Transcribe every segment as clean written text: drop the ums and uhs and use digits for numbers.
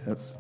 Yes.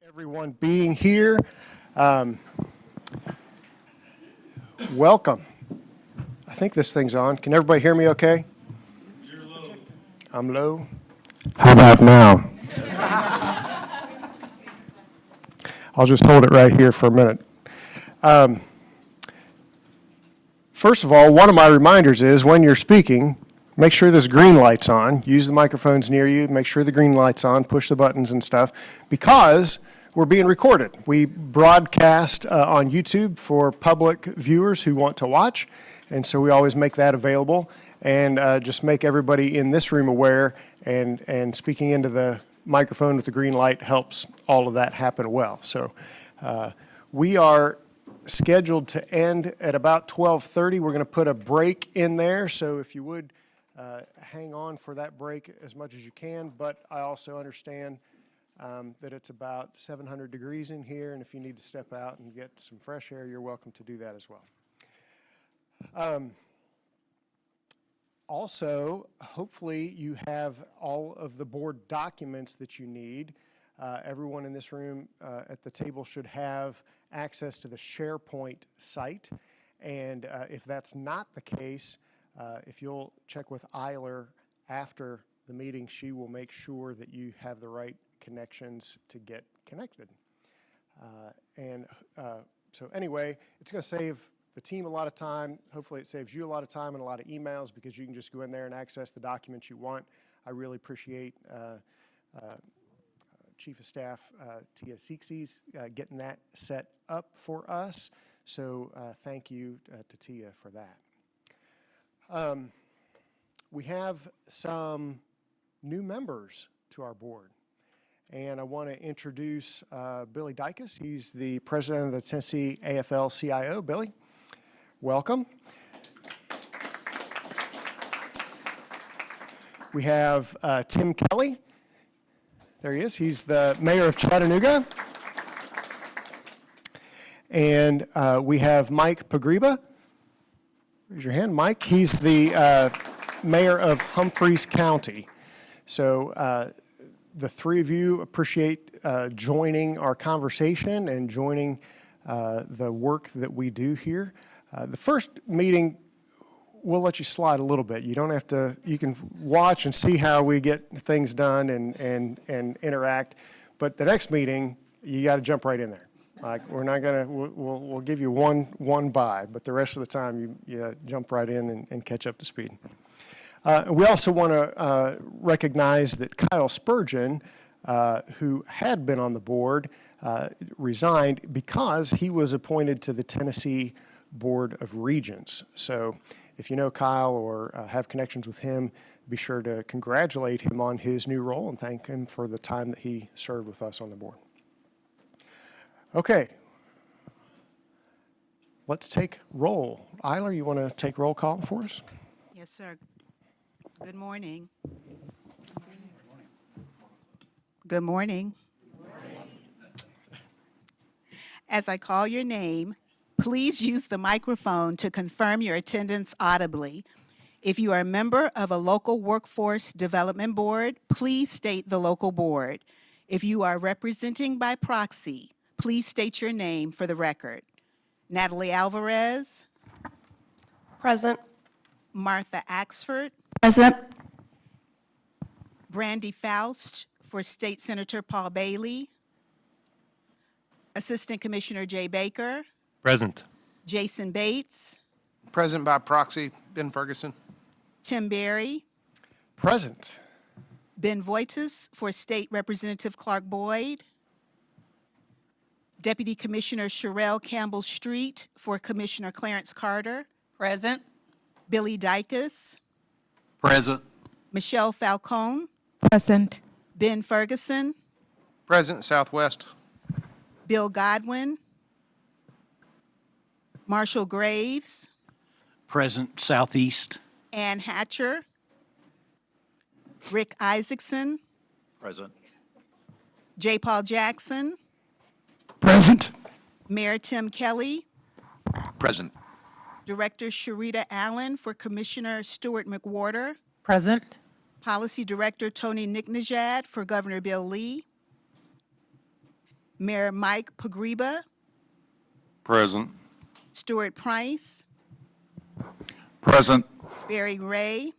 Everyone being here. Welcome. I think this thing's on. Can everybody hear me okay? You're low. I'm low. How about now? I'll just hold it right here for a minute. First of all, one of my reminders is when you're speaking, make sure this green light's on. Use the microphones near you. Make sure the green light's on. Push the buttons and stuff because we're being recorded. We broadcast on YouTube for public viewers who want to watch, and so we always make that available. And just make everybody in this room aware, and speaking into the microphone with the green light helps all of that happen well. So we are scheduled to end at about 12:30. We're going to put a break in there, so if you would hang on for that break as much as you can, but I also understand that it's about 700 degrees in here, and if you need to step out and get some fresh air, you're welcome to do that as well. Also, hopefully you have all of the board documents that you need. Everyone in this room at the table should have access to the SharePoint site, and if that's not the case, if you'll check with Eiler after the meeting, she will make sure that you have the right connections to get connected. So anyway, it's going to save the team a lot of time. Hopefully it saves you a lot of time and a lot of emails because you can just go in there and access the documents you want. I really appreciate Chief of Staff Tia Seekses getting that set up for us. So thank you to Tia for that. We have some new members to our board. And I want to introduce Billy Dicus. He's the president of the Tennessee AFL-CIO. Billy, welcome. We have Tim Kelly. There he is. He's the mayor of Chattanooga. And we have Mike Pagriba. Raise your hand, Mike. He's the mayor of Humphreys County. So the three of you appreciate joining our conversation and joining the work that we do here. The first meeting, we'll let you slide a little bit. You don't have to, you can watch and see how we get things done and interact. But the next meeting, you got to jump right in there. Like, we're not going to, we'll give you one bye, but the rest of the time you jump right in and catch up to speed. We also want to recognize that Kyle Spurgeon, who had been on the board, resigned because he was appointed to the Tennessee Board of Regents. So if you know Kyle or have connections with him, be sure to congratulate him on his new role and thank him for the time that he served with us on the board. Okay. Let's take roll. Eiler, you want to take roll call for us? Yes, sir. Good morning. Good morning. As I call your name, please use the microphone to confirm your attendance audibly. If you are a member of a local workforce development board, please state the local board. If you are representing by proxy, please state your name for the record. Natalie Alvarez. Present. Martha Axford. Present. Brandy Faust for State Senator Paul Bailey. Assistant Commissioner Jay Baker. Present. Jason Bates. Present by proxy, Ben Ferguson. Tim Berry. Present. Ben Voitis for State Representative Clark Boyd. Deputy Commissioner Sherelle Campbell-Street for Commissioner Clarence Carter. Present. Billy Dicus. Present. Michelle Falcone. Present. Ben Ferguson. Present Southwest. Bill Godwin. Marshall Graves. Present Southeast. Ann Hatcher. Rick Isaacson. Present. J. Paul Jackson. Present. Mayor Tim Kelly. Present. Director Sharita Allen for Commissioner Stuart McWhorter. Present. Policy Director Tony Nicknajad for Governor Bill Lee. Mayor Mike Pogriba, Present. Stuart Price, Present. Barry Ray,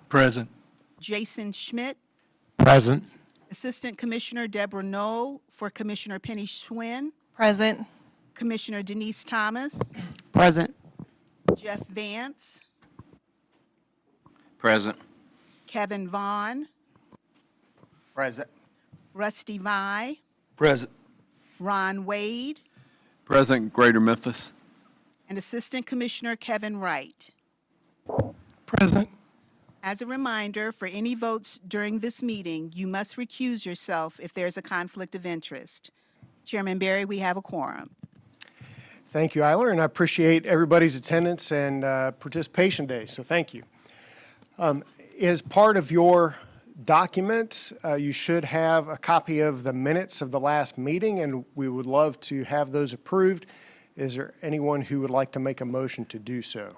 Present. Jason Schmidt, Present. Assistant Commissioner Deborah Knoll for Commissioner Penny Schwinn, Present. Commissioner Denise Thomas, Present. Jeff Vance, Present. Kevin Vaughn, Present. Rusty Vi, Present. Ron Wade, Present. Greater Memphis. and Assistant Commissioner Kevin Wright. Present. As a reminder, for any votes during this meeting, you must recuse yourself if there's a conflict of interest. Chairman Barry, we have a quorum. Thank you, Eiler, and I appreciate everybody's attendance and participation today, so thank you. As part of your documents, you should have a copy of the minutes of the last meeting, and we would love to have those approved. Is there anyone who would like to make a motion to do so?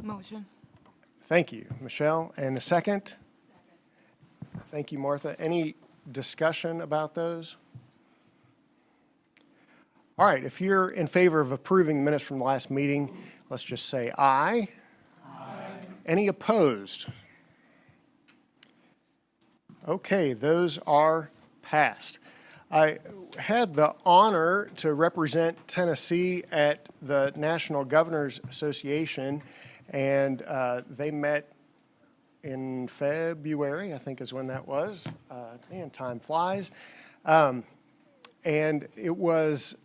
Motion. Thank you, Michelle. And a second? Thank you, Martha. Any discussion about those? All right, if you're in favor of approving the minutes from the last meeting, let's just say aye. Aye. Any opposed? Okay, those are passed. I had the honor to represent Tennessee at the National Governors Association, and they met in February, I think is when that was. Man, time flies. And it was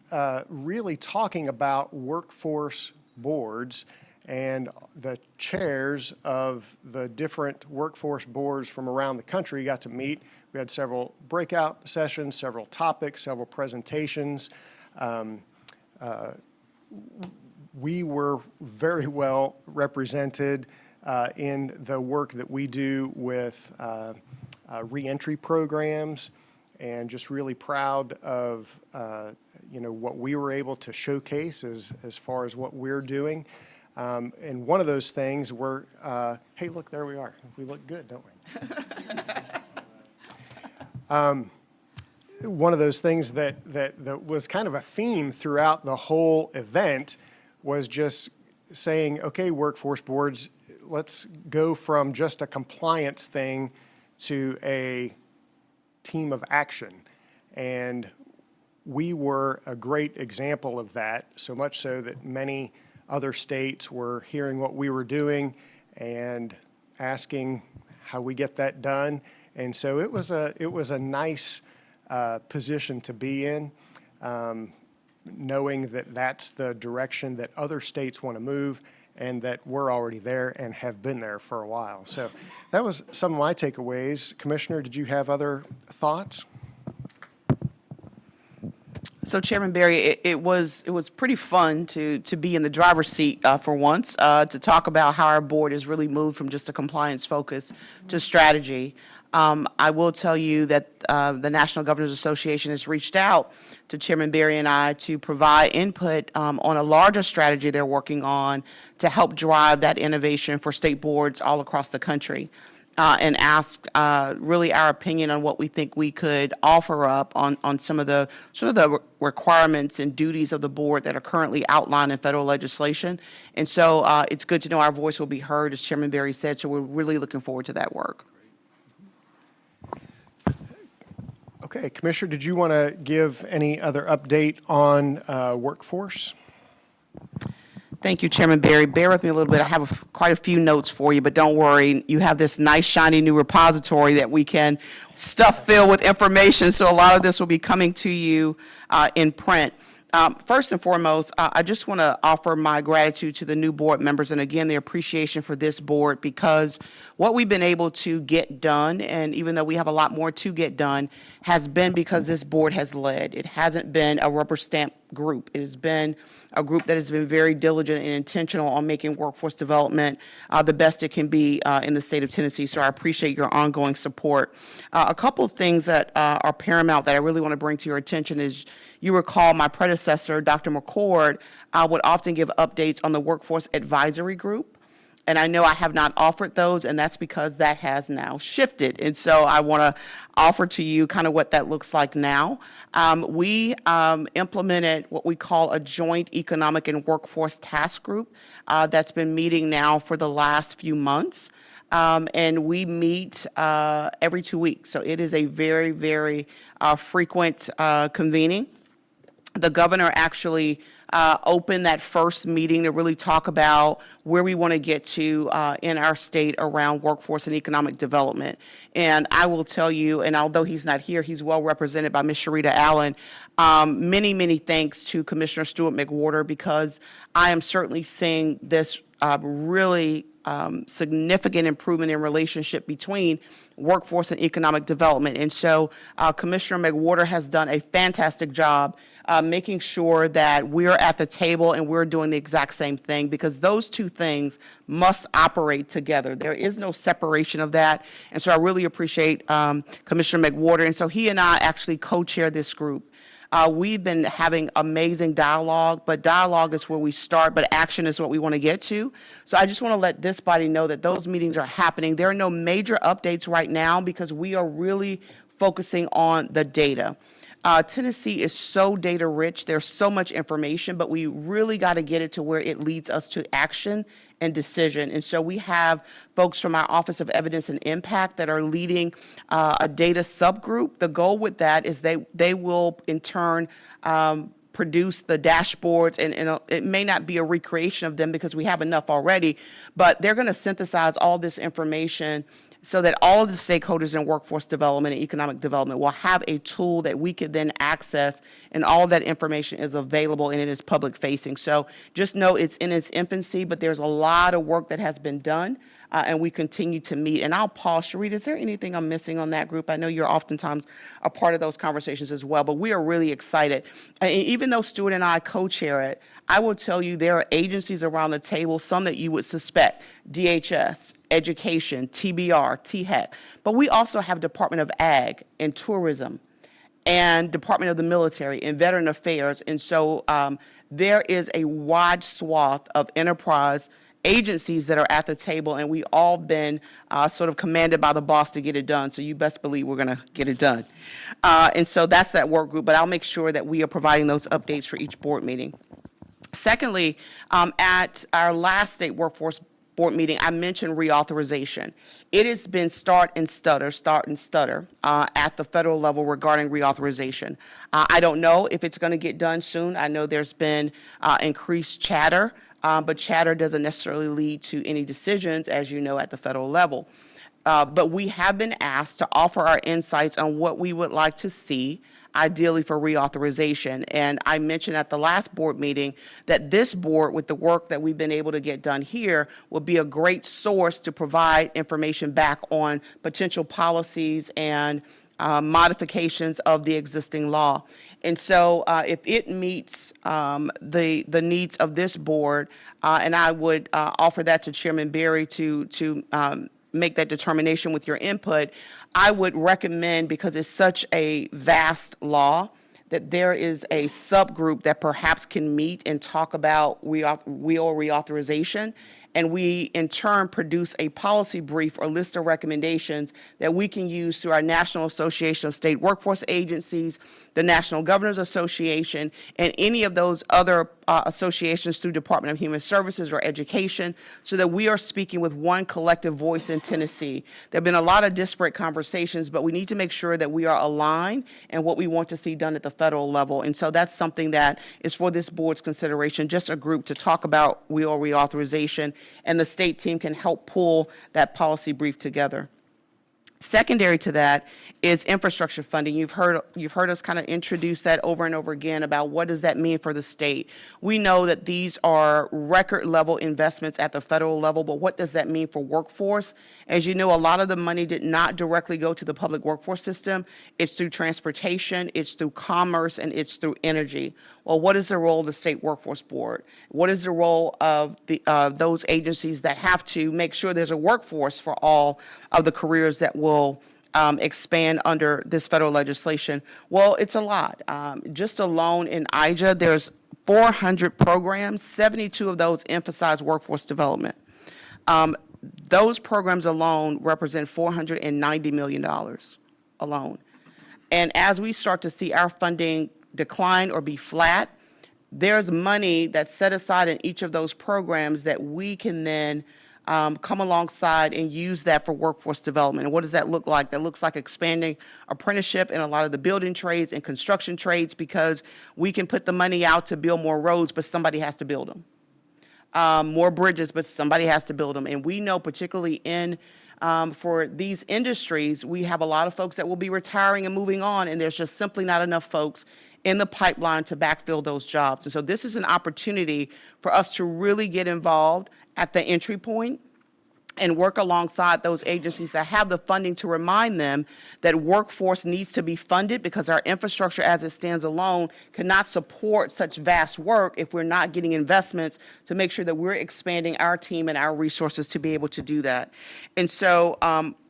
really talking about workforce boards, and the chairs of the different workforce boards from around the country got to meet. We had several breakout sessions, several topics, several presentations. We were very well represented in the work that we do with reentry programs, and just really proud of what we were able to showcase as far as what we're doing. And one of those things were, hey, look, there we are. We look good, don't we? One of those things that was kind of a theme throughout the whole event was just saying, okay, workforce boards, let's go from just a compliance thing to a team of action. And we were a great example of that, so much so that many other states were hearing what we were doing and asking how we get that done. And so it was a nice position to be in, knowing that that's the direction that other states want to move, and that we're already there and have been there for a while. So that was some of my takeaways. Commissioner, did you have other thoughts? So Chairman Barry, it was pretty fun to be in the driver's seat for once, to talk about how our board has really moved from just a compliance focus to strategy. I will tell you that the National Governors Association has reached out to Chairman Barry and I to provide input on a larger strategy they're working on to help drive that innovation for state boards all across the country. And ask really our opinion on what we think we could offer up on some of the sort of the requirements and duties of the board that are currently outlined in federal legislation. And so it's good to know our voice will be heard, as Chairman Barry said, so we're really looking forward to that work. Okay, Commissioner, did you want to give any other update on workforce? Thank you, Chairman Barry. Bear with me a little bit. I have quite a few notes for you, but don't worry. You have this nice, shiny new repository that we can stuff fill with information, so a lot of this will be coming to you in print. First and foremost, I just want to offer my gratitude to the new board members, and again, the appreciation for this board, because what we've been able to get done, and even though we have a lot more to get done, has been because this board has led. It hasn't been a rubber stamp group. It has been a group that has been very diligent and intentional on making workforce development the best it can be in the state of Tennessee, so I appreciate your ongoing support. A couple of things that are paramount that I really want to bring to your attention is, you recall my predecessor, Dr. McCord, would often give updates on the Workforce Advisory Group. And I know I have not offered those, and that's because that has now shifted. And so I want to offer to you kind of what that looks like now. We implemented what we call a joint economic and workforce task group that's been meeting now for the last few months. And we meet every 2 weeks. So it is a very, very frequent convening. The governor actually opened that first meeting to really talk about where we want to get to in our state around workforce and economic development. And I will tell you, and although he's not here, he's well represented by Ms. Sharita Allen. Many, many thanks to Commissioner Stuart McWhorter, because I am certainly seeing this really significant improvement in relationship between workforce and economic development. And so Commissioner McWhorter has done a fantastic job making sure that we're at the table and we're doing the exact same thing, because those two things must operate together. There is no separation of that. And so I really appreciate Commissioner McWhorter. And so he and I actually co-chair this group. We've been having amazing dialogue, but dialogue is where we start, but action is what we want to get to. So I just want to let this body know that those meetings are happening. There are no major updates right now because we are really focusing on the data. Tennessee is so data rich. There's so much information, but we really got to get it to where it leads us to action and decision. And so we have folks from our Office of Evidence and Impact that are leading a data subgroup. The goal with that is they will in turn produce the dashboards, and it may not be a recreation of them because we have enough already, but they're going to synthesize all this information so that all of the stakeholders in workforce development and economic development will have a tool that we could then access, and all of that information is available and it is public facing. So just know it's in its infancy, but there's a lot of work that has been done, and we continue to meet. And I'll pause. Sharita, is there anything I'm missing on that group? I know you're oftentimes a part of those conversations as well, but we are really excited. And even though Stuart and I co-chair it, I will tell you there are agencies around the table, some that you would suspect, DHS, Education, TBR, THEC, but we also have Department of Ag and Tourism and Department of the Military and Veteran Affairs. And so there is a wide swath of enterprise agencies that are at the table, and we all been sort of commanded by the boss to get it done. So you best believe we're going to get it done. And so that's that work group, but I'll make sure that we are providing those updates for each board meeting. Secondly, at our last state workforce board meeting, I mentioned reauthorization. It has been start and stutter at the federal level regarding reauthorization. I don't know if it's going to get done soon. I know there's been increased chatter, but chatter doesn't necessarily lead to any decisions, as you know, at the federal level. But we have been asked to offer our insights on what we would like to see ideally for reauthorization. And I mentioned at the last board meeting that this board, with the work that we've been able to get done here, will be a great source to provide information back on potential policies and modifications of the existing law. And so if it meets the needs of this board, and I would offer that to Chairman Berry to make that determination with your input, I would recommend, because it's such a vast law, that there is a subgroup that perhaps can meet and talk about reauthorization, and we in turn produce a policy brief or list of recommendations that we can use through our National Association of State Workforce Agencies, the National Governors Association, and any of those other associations through Department of Human Services or Education, so that we are speaking with one collective voice in Tennessee. There have been a lot of disparate conversations, but we need to make sure that we are aligned in what we want to see done at the federal level. And so that's something that is for this board's consideration, just a group to talk about reauthorization, and the state team can help pull that policy brief together. Secondary to that is infrastructure funding. You've heard us kind of introduce that over and over again about what does that mean for the state. We know that these are record level investments at the federal level, but what does that mean for workforce? As you know, a lot of the money did not directly go to the public workforce system. It's through transportation, it's through commerce, and it's through energy. Well, what is the role of the State Workforce Board? What is the role of those agencies that have to make sure there's a workforce for all of the careers that will expand under this federal legislation? Well, it's a lot. Just alone in IJA, there's 400 programs. 72 of those emphasize workforce development. Those programs alone represent $490 million alone. And as we start to see our funding decline or be flat, there's money that's set aside in each of those programs that we can then come alongside and use that for workforce development. And what does that look like? That looks like expanding apprenticeship in a lot of the building trades and construction trades, because we can put the money out to build more roads, but somebody has to build them. More bridges, but somebody has to build them. And we know, particularly for these industries, we have a lot of folks that will be retiring and moving on, and there's just simply not enough folks in the pipeline to backfill those jobs. And so this is an opportunity for us to really get involved at the entry point and work alongside those agencies that have the funding to remind them that workforce needs to be funded, because our infrastructure as it stands alone cannot support such vast work if we're not getting investments to make sure that we're expanding our team and our resources to be able to do that. And so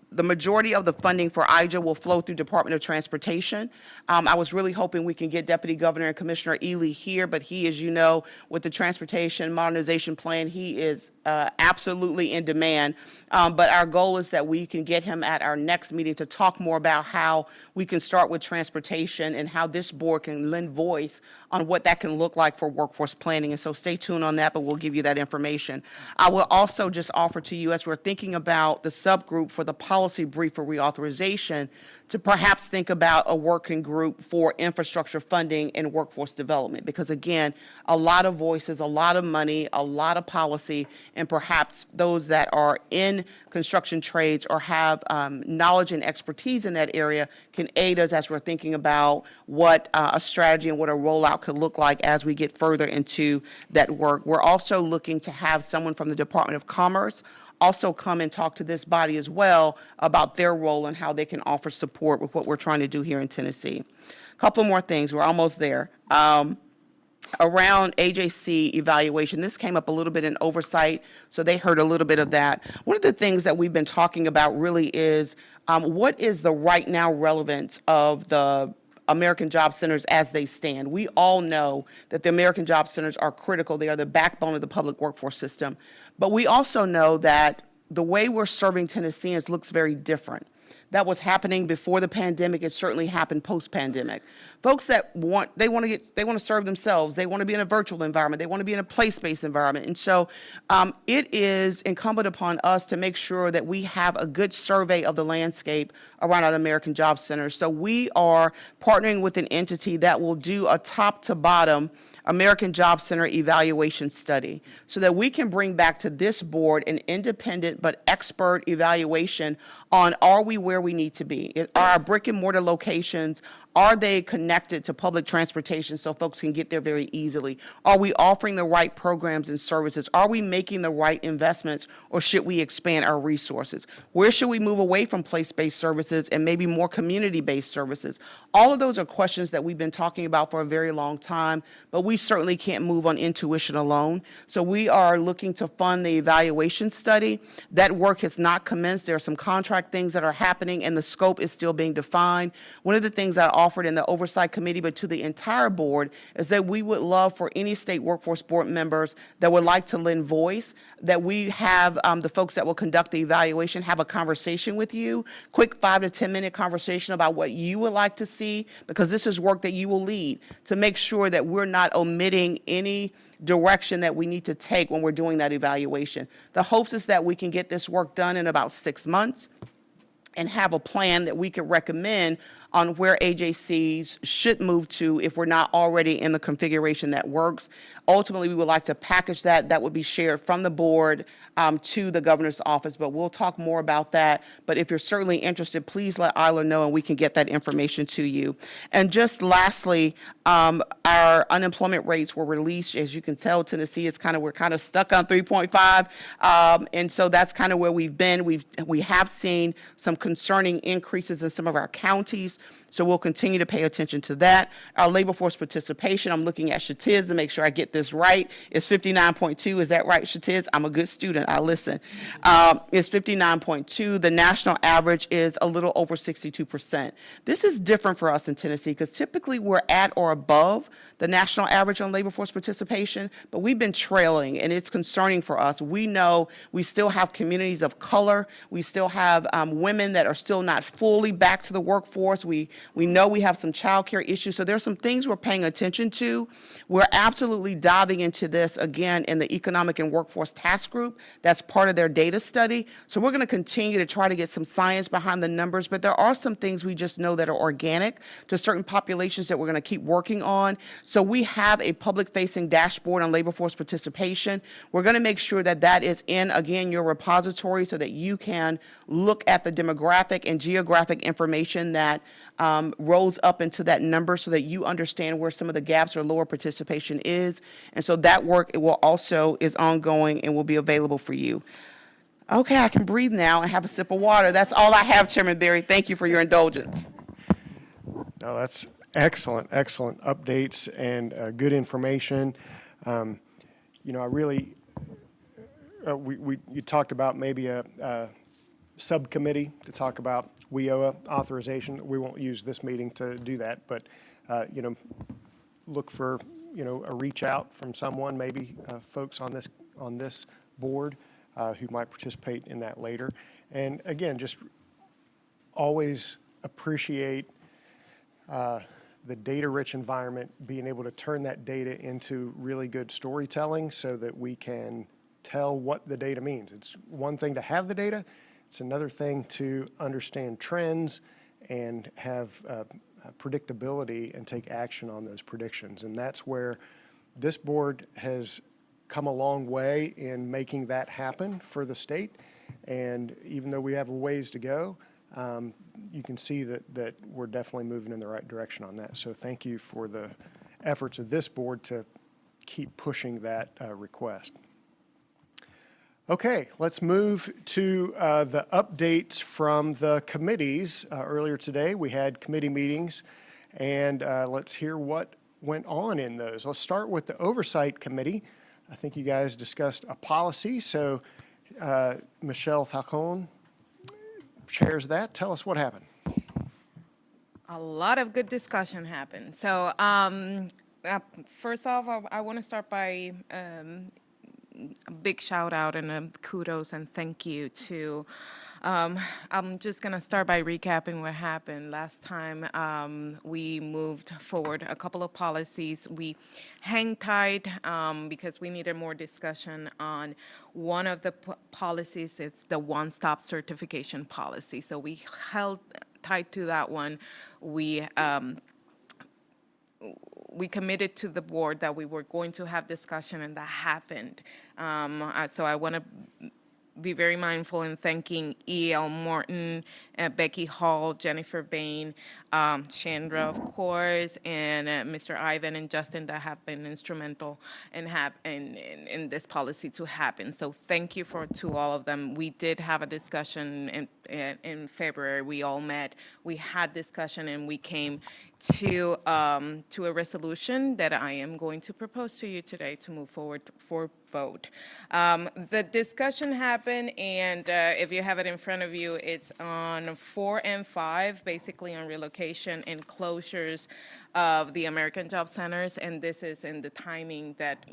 the majority of the funding for IJA will flow through Department of Transportation. I was really hoping we can get Deputy Governor and Commissioner Ely here, but he, as you know, with the Transportation Modernization Plan, he is absolutely in demand. But our goal is that we can get him at our next meeting to talk more about how we can start with transportation and how this board can lend voice on what that can look like for workforce planning. And so stay tuned on that, but we'll give you that information. I will also just offer to you, as we're thinking about the subgroup for the policy brief for reauthorization, to perhaps think about a working group for infrastructure funding and workforce development. Because again, a lot of voices, a lot of money, a lot of policy, and perhaps those that are in construction trades or have knowledge and expertise in that area can aid us as we're thinking about what a strategy and what a rollout could look like as we get further into that work. We're also looking to have someone from the Department of Commerce also come and talk to this body as well about their role and how they can offer support with what we're trying to do here in Tennessee. A couple more things. We're almost there. Around AJC evaluation, this came up a little bit in Oversight, so they heard a little bit of that. One of the things that we've been talking about really is what is the right now relevance of the American Job Centers as they stand. We all know that the American Job Centers are critical. They are the backbone of the public workforce system. But we also know that the way we're serving Tennesseans looks very different. That was happening before the pandemic. It certainly happened post-pandemic. Folks that want to serve themselves. They want to be in a virtual environment. They want to be in a place-based environment. And so it is incumbent upon us to make sure that we have a good survey of the landscape around our American Job Centers. So we are partnering with an entity that will do a top-to-bottom American Job Center evaluation study so that we can bring back to this board an independent but expert evaluation on, are we where we need to be? Are our brick and mortar locations, are they connected to public transportation so folks can get there very easily? Are we offering the right programs and services? Are we making the right investments, or should we expand our resources? Where should we move away from place-based services and maybe more community-based services? All of those are questions that we've been talking about for a very long time, but we certainly can't move on intuition alone. So we are looking to fund the evaluation study. That work has not commenced. There are some contract things that are happening, and the scope is still being defined. One of the things I offered in the Oversight Committee, but to the entire board, is that we would love for any state workforce board members that would like to lend voice, that we have the folks that will conduct the evaluation have a conversation with you, quick 5 to 10 minute conversation about what you would like to see, because this is work that you will lead, to make sure that we're not omitting any direction that we need to take when we're doing that evaluation. The hopes is that we can get this work done in about 6 months and have a plan that we could recommend on where AJCs should move to if we're not already in the configuration that works. Ultimately, we would like to package that. That would be shared from the board to the governor's office, but we'll talk more about that. But if you're certainly interested, please let Isla know and we can get that information to you. And just lastly, our unemployment rates were released. As you can tell, Tennessee is we're kind of stuck on 3.5. And so that's kind of where we've been. We have seen some concerning increases in some of our counties. So we'll continue to pay attention to that. Our labor force participation, I'm looking at Shatiz to make sure I get this right. It's 59.2. Is that right, Shatiz? I'm a good student. I listen. It's 59.2. The national average is a little over 62%. This is different for us in Tennessee because typically we're at or above the national average on labor force participation, but we've been trailing, and it's concerning for us. We know we still have communities of color. We still have women that are still not fully back to the workforce. We know we have some childcare issues, so there's some things we're paying attention to. We're absolutely diving into this, again, in the Economic and Workforce Task Group. That's part of their data study. So we're going to continue to try to get some science behind the numbers, but there are some things we just know that are organic to certain populations that we're going to keep working on. So we have a public-facing dashboard on labor force participation. We're going to make sure that that is in, again, your repository so that you can look at the demographic and geographic information that rolls up into that number so that you understand where some of the gaps or lower participation is. And so that work is ongoing and will be available for you. Okay, I can breathe now and have a sip of water. That's all I have, Chairman Berry. Thank you for your indulgence. No, that's excellent updates and good information. I really, you talked about maybe a subcommittee to talk about WIOA authorization. We won't use this meeting to do that, but, look for, a reach out from someone, maybe folks on this board who might participate in that later. And again, just always appreciate the data-rich environment, being able to turn that data into really good storytelling so that we can tell what the data means. It's one thing to have the data, it's another thing to understand trends and have predictability and take action on those predictions. And that's where this board has come a long way in making that happen for the state. And even though we have a ways to go, you can see that we're definitely moving in the right direction on that. So thank you for the efforts of this board to keep pushing that request. Okay, let's move to the updates from the committees. Earlier today, we had committee meetings, and let's hear what went on in those. Let's start with the Oversight Committee. I think you guys discussed a policy, so Michelle Falcone chairs that. Tell us what happened. A lot of good discussion happened. So first off, I want to start by a big shout out and a kudos and thank you to, I'm just going to start by recapping what happened. Last time we moved forward a couple of policies. We hang tight because we needed more discussion on one of the policies. It's the one-stop certification policy. So we held tied to that one. We committed to the board that we were going to have discussion, and that happened. So I want to be very mindful in thanking E.L. Morton, Becky Hall, Jennifer Bain, Chandra, of course, and Mr. Ivan and Justin that have been instrumental in this policy to happen. So thank you to all of them. We did have a discussion in February. We all met. We had discussion, and we came to a resolution that I am going to propose to you today to move forward for vote. The discussion happened, and if you have it in front of you, it's on 4 and 5, basically on relocation and closures of the American Job Centers, and this is in the timing that,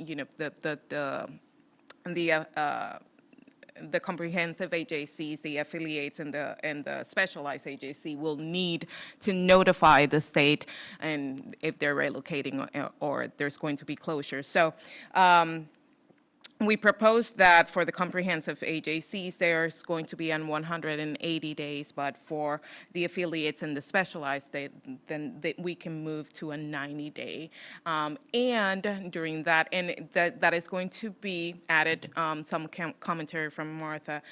the comprehensive AJCs, the affiliates, and the specialized AJC will need to notify the state and if they're relocating or there's going to be closures. So we proposed that for the comprehensive AJCs, there's going to be on 180 days, but for the affiliates and the specialized, then we can move to a 90-day. And during that, and that is going to be added, some commentary from Martha,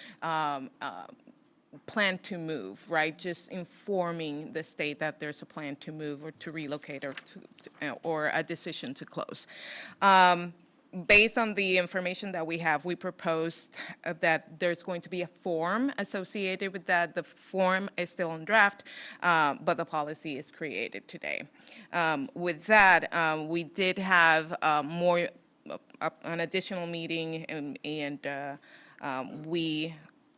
plan to move, right? Just informing the state that there's a plan to move or to relocate or a decision to close. based on the information that we have, we proposed that there's going to be a form associated with that. The form is still in draft, but the policy is created today. With that, we did have an additional meeting, and we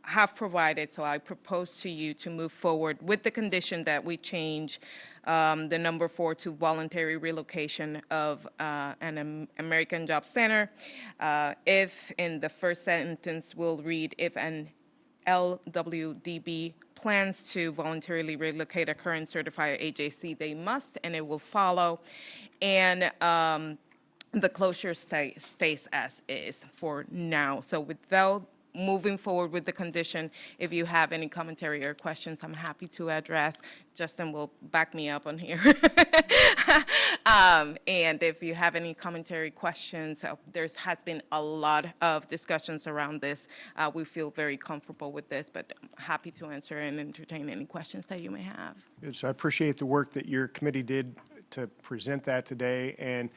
have provided, so I propose to you to move forward with the condition that we change the number 4 to voluntary relocation of an American Job Center. If in the first sentence we'll read, if an LWDB plans to voluntarily relocate a current certified AJC, they must, and it will follow. And the closure stays as is for now. So without moving forward with the condition, if you have any commentary or questions, I'm happy to address. Justin will back me up on here. And if you have any commentary questions, there has been a lot of discussions around this. We feel very comfortable with this, but I'm happy to answer and entertain any questions that you may have. Good. So I appreciate the work that your committee did to present that today, and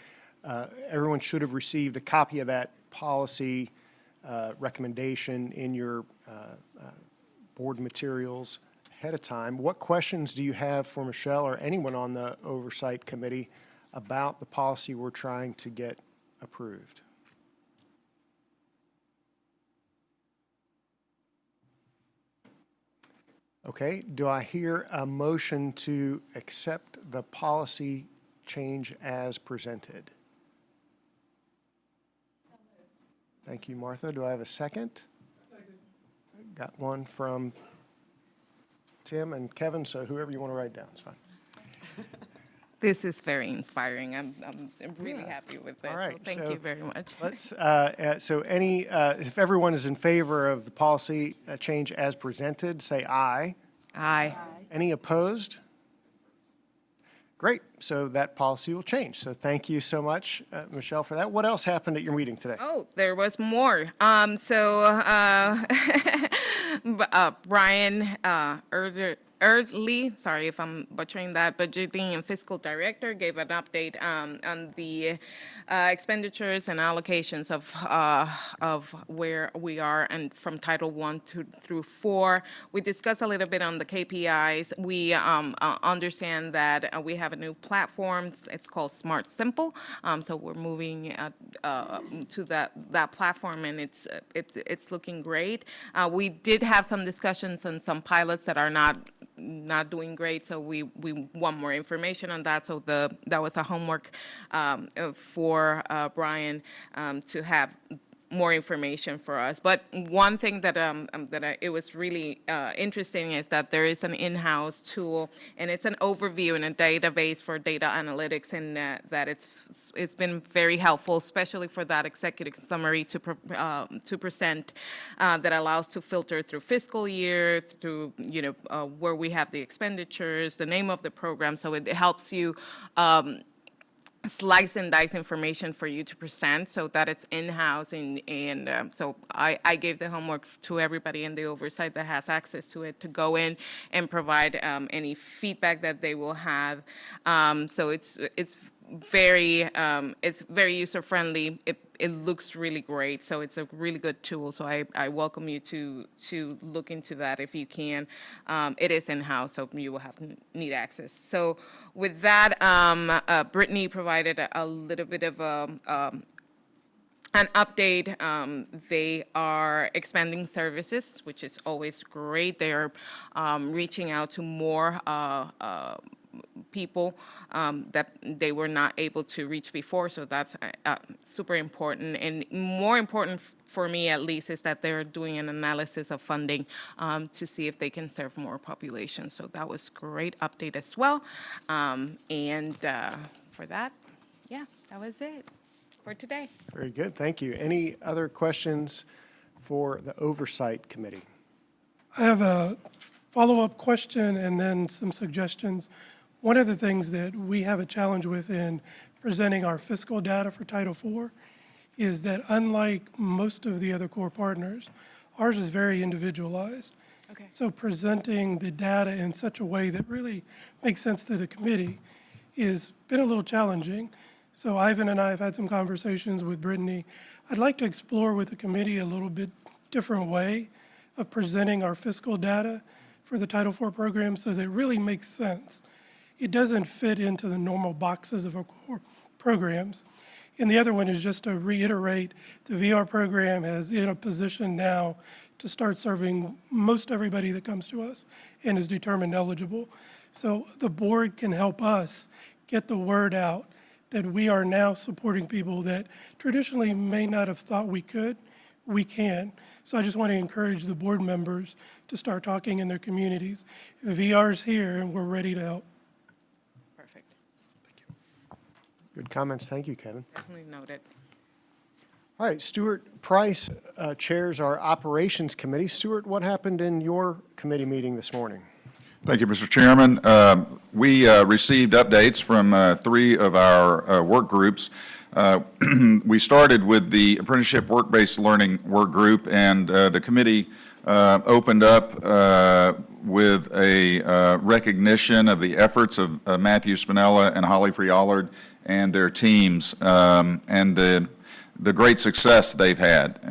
everyone should have received a copy of that policy recommendation in your board materials ahead of time. What questions do you have for Michelle or anyone on the Oversight Committee about the policy we're trying to get approved? Okay, do I hear a motion to accept the policy change as presented? Thank you, Martha. Do I have a second? Second. Got one from Tim and Kevin, so whoever you want to write down is fine. This is very inspiring. I'm really happy with this. All right, So thank you very much. Let's, if everyone is in favor of the policy change as presented, say aye. Aye. Any opposed? Great, so that policy will change. So thank you so much, Michelle, for that. What else happened at your meeting today? Oh, there was more. Brian Early, sorry if I'm butchering that, budgeting and fiscal director gave an update on the expenditures and allocations of where we are and from Title I through 4. We discussed a little bit on the KPIs. We understand that we have a new platform. It's called Smart Simple. So we're moving to that platform, and it's looking great. We did have some discussions on some pilots that are not doing great, so we want more information on that. So that was a homework for Brian to have more information for us. But one thing that it was really interesting is that there is an in-house tool, and it's an overview and a database for data analytics, and that it's been very helpful, especially for that executive summary to present that allows to filter through fiscal year, through where we have the expenditures, the name of the program, so it helps you slice and dice information for you to present so that it's in-house, and so I gave the homework to everybody in the Oversight that has access to it to go in and provide any feedback that they will have. So it's very user-friendly. It looks really great, so it's a really good tool. So I welcome you to look into that if you can. It is in-house, so you will need access. So with that, Brittany provided a little bit of an update. They are expanding services, which is always great. They are reaching out to more people that they were not able to reach before, so that's super important. And more important for me, at least, is that they're doing an analysis of funding to see if they can serve more population. So that was great update as well. And for that, yeah, that was it for today. Very good, thank you. Any other questions for the Oversight Committee? I have a follow-up question and then some suggestions. One of the things that we have a challenge with in presenting our fiscal data for Title IV is that unlike most of the other core partners, ours is very individualized. Okay. So presenting the data in such a way that really makes sense to the committee has been a little challenging. So Ivan and I have had some conversations with Brittany. I'd like to explore with the committee a little bit different way of presenting our fiscal data for the Title IV program so that it really makes sense. It doesn't fit into the normal boxes of our core programs. And the other one is just to reiterate, the VR program is in a position now to start serving most everybody that comes to us and is determined eligible. So the board can help us get the word out that we are now supporting people that traditionally may not have thought we could. We can. So I just want to encourage the board members to start talking in their communities. VR's here and we're ready to help. Perfect. Good comments. Thank you, Kevin. Definitely noted. All right, Stuart Price chairs our Operations Committee. Stuart, what happened in your committee meeting this morning? Thank you, Mr. Chairman. We received updates from 3 of our work groups. We started with the Apprenticeship Work-Based Learning Work Group, and the committee opened up with a recognition of the efforts of Matthew Spinella and Holly Free-Allard and their teams, and the great success they've had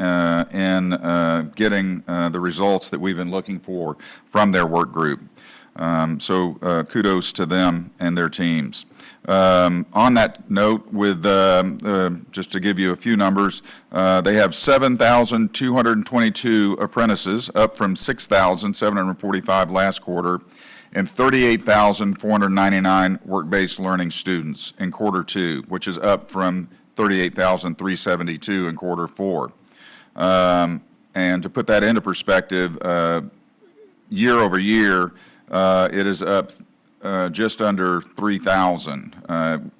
in getting the results that we've been looking for from their work group. So kudos to them and their teams. On that note, with just to give you a few numbers, they have 7,222 apprentices, up from 6,745 last quarter, and 38,499 work-based learning students in quarter 2, which is up from 38,372 in quarter 4. And to put that into perspective, year over year, it is up just under 3,000.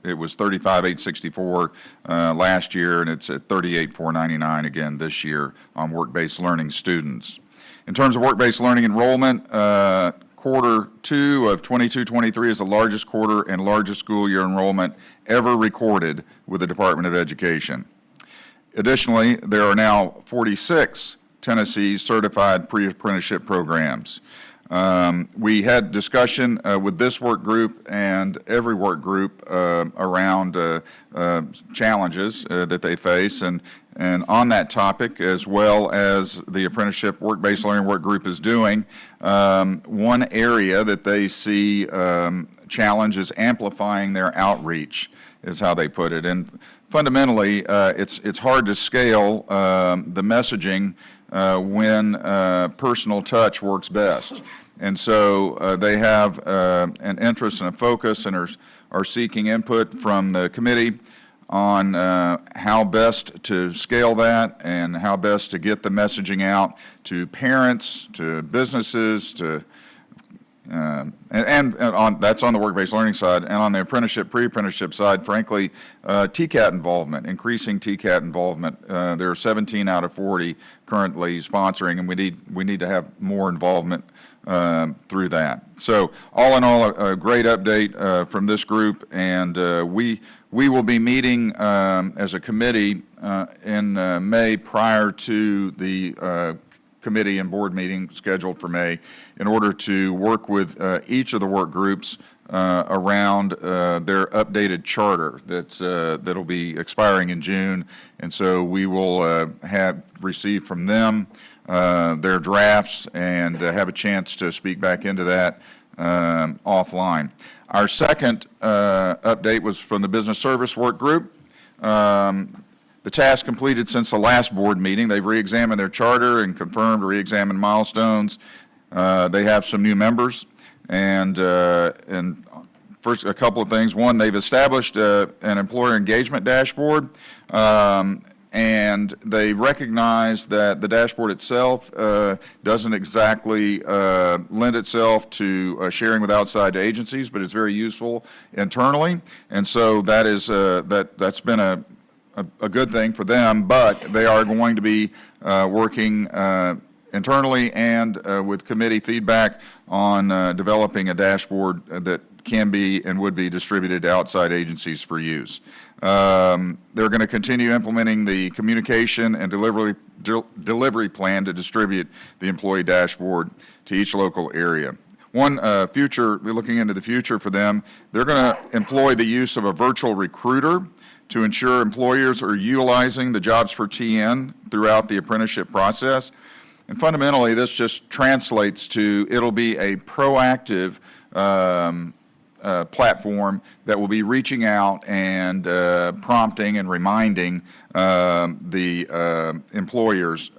It was 35,864 last year, and it's at 38,499 again this year on work-based learning students. In terms of work-based learning enrollment, quarter 2 of 22-23 is the largest quarter and largest school year enrollment ever recorded with the Department of Education. Additionally, there are now 46 Tennessee certified pre-apprenticeship programs. We had discussion with this work group and every work group around challenges that they face, and on that topic, as well as the Apprenticeship Work-Based Learning Work Group is doing, one area that they see challenge is amplifying their outreach, is how they put it. And fundamentally, it's hard to scale the messaging when personal touch works best. And so they have an interest and a focus and are seeking input from the committee on how best to scale that and how best to get the messaging out to parents, to businesses, to and on that's on the work-based learning side, and on the apprenticeship, pre-apprenticeship side, frankly, TCAT involvement, increasing TCAT involvement. There are 17 out of 40 currently sponsoring, and we need to have more involvement through that. So all in all, a great update from this group, and we will be meeting as a committee in May prior to the committee and board meeting scheduled for May in order to work with each of the work groups around their updated charter that'll be expiring in June. And so we will receive from them their drafts and have a chance to speak back into that offline. Our second update was from the Business Service Work Group. The task completed since the last board meeting. They've re-examined their charter and confirmed re-examined milestones. They have some new members, and first a couple of things. One, they've established an employer engagement dashboard, and they recognize that the dashboard itself doesn't exactly lend itself to sharing with outside agencies, but it's very useful internally, and so that is that's been a good thing for them, but they are going to be working internally and with committee feedback on developing a dashboard that can be and would be distributed to outside agencies for use. They're going to continue implementing the communication and delivery plan to distribute the employee dashboard to each local area. One we're looking into the future for them, they're going to employ the use of a virtual recruiter to ensure employers are utilizing the Jobs for TN throughout the apprenticeship process. And fundamentally, this just translates to it'll be a proactive platform that will be reaching out and prompting and reminding the employers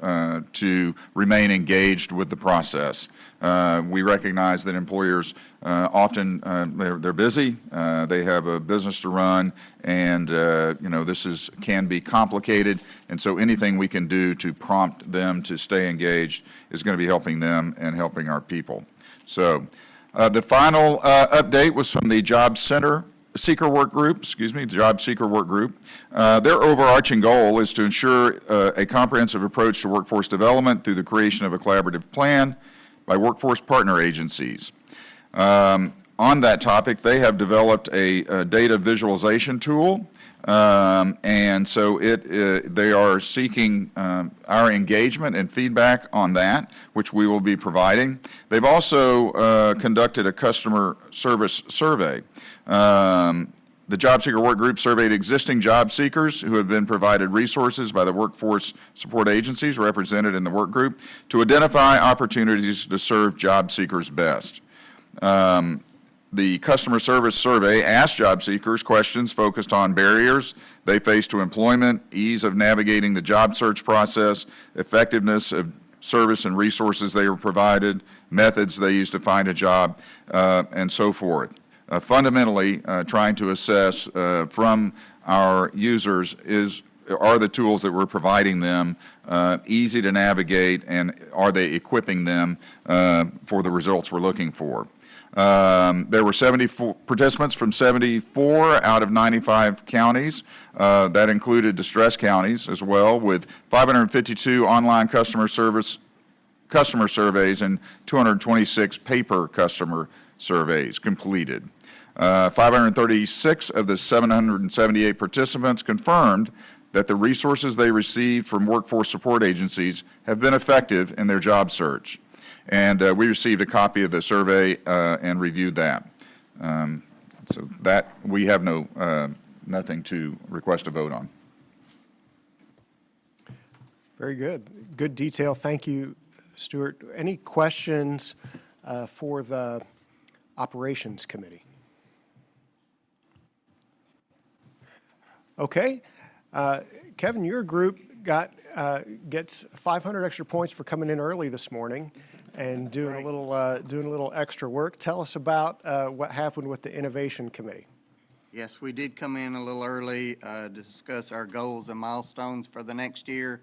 to remain engaged with the process. We recognize that employers often they're busy, they have a business to run, and this can be complicated. And so anything we can do to prompt them to stay engaged is going to be helping them and helping our people. So the final update was from the Job Seeker Work Group. Their overarching goal is to ensure a comprehensive approach to workforce development through the creation of a collaborative plan by workforce partner agencies. On that topic, they have developed a data visualization tool, and so they are seeking our engagement and feedback on that, which we will be providing. They've also conducted a customer service survey. The Job Seeker Work Group surveyed existing job seekers who have been provided resources by the workforce support agencies represented in the work group to identify opportunities to serve job seekers best. The customer service survey asked job seekers questions focused on barriers they face to employment, ease of navigating the job search process, effectiveness of service and resources they were provided, methods they use to find a job, and so forth. Fundamentally, trying to assess from our users are the tools that we're providing them easy to navigate, and are they equipping them for the results we're looking for. There were 74 participants from 74 out of 95 counties. That included distressed counties as well, with 552 online customer surveys and 226 paper customer surveys completed. 536 of the 778 participants confirmed that the resources they received from workforce support agencies have been effective in their job search. And we received a copy of the survey and reviewed that. So that we have nothing to request a vote on. Very good. Good detail. Thank you, Stuart. Any questions for the Operations Committee? Okay. Kevin, your group gets 500 extra points for coming in early this morning and doing a little extra work. Tell us about what happened with the Innovation Committee. Yes, we did come in a little early to discuss our goals and milestones for the next year.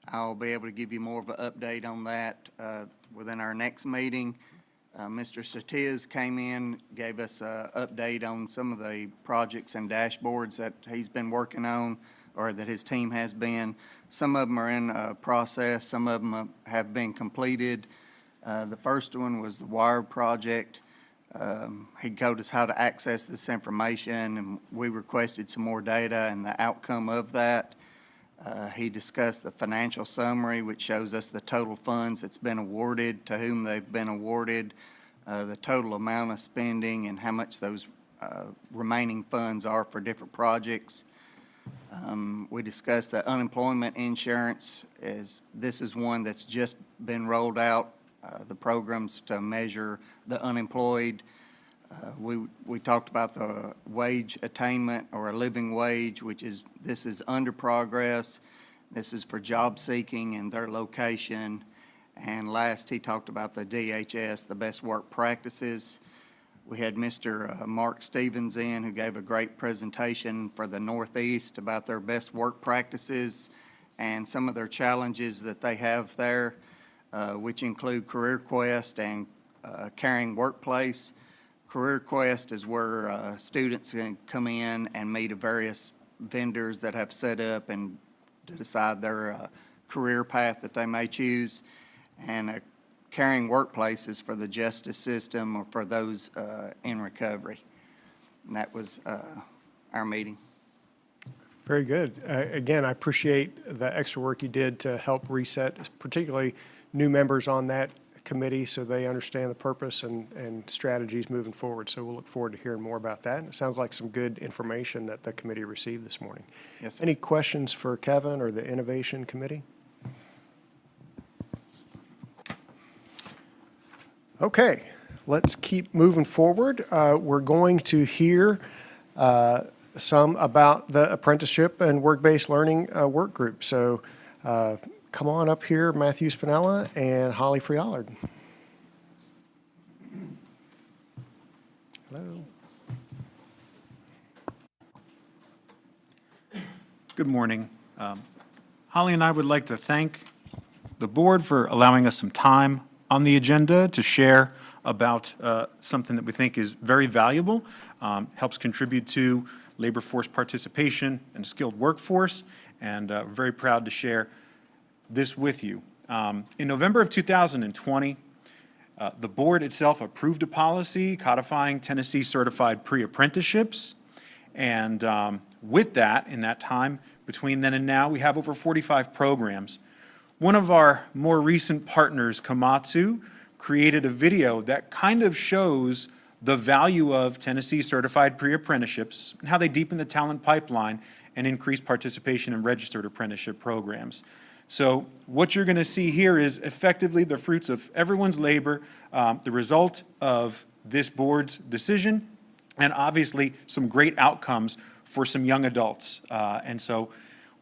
I'll be able to give you more of an update on that within our next meeting. Mr. Satiz came in, gave us an update on some of the projects and dashboards that he's been working on, or that his team has been. Some of them are in process, some of them have been completed. The first one was the wire project. He told us how to access this information, and we requested some more data and the outcome of that. He discussed the financial summary, which shows us the total funds that's been awarded, to whom they've been awarded, the total amount of spending, and how much those remaining funds are for different projects. We discussed the unemployment insurance. This is one that's just been rolled out, the programs to measure the unemployed. We talked about the wage attainment, or a living wage, this is under progress. This is for job seeking and their location. And last, he talked about the DHS, the best work practices. We had Mr. Mark Stevens in, who gave a great presentation for the Northeast about their best work practices and some of their challenges that they have there, which include Career Quest and Caring Workplace. Career Quest is where students can come in and meet various vendors that have set up and to decide their career path that they may choose. And Caring Workplace is for the justice system, or for those in recovery. And that was our meeting. Very good. Again, I appreciate the extra work you did to help reset, particularly new members on that committee so they understand the purpose and strategies moving forward. So we'll look forward to hearing more about that. And it sounds like some good information that the committee received this morning. Yes, sir. Any questions for Kevin or the Innovation Committee? Okay, let's keep moving forward. We're going to hear some about the apprenticeship and work-based learning work group. So come on up here, Matthew Spinella and Holly Friallard. Hello. Good morning. Holly and I would like to thank the board for allowing us some time on the agenda to share about something that we think is very valuable, helps contribute to labor force participation and a skilled workforce, and we're very proud to share this with you. In November of 2020, the board itself approved a policy codifying Tennessee certified pre-apprenticeships, and with that, in that time, between then and now, we have over 45 programs. One of our more recent partners, Komatsu, created a video that kind of shows the value of Tennessee certified pre-apprenticeships and how they deepen the talent pipeline and increase participation in registered apprenticeship programs. So what you're going to see here is effectively the fruits of everyone's labor, the result of this board's decision, and obviously some great outcomes for some young adults. And so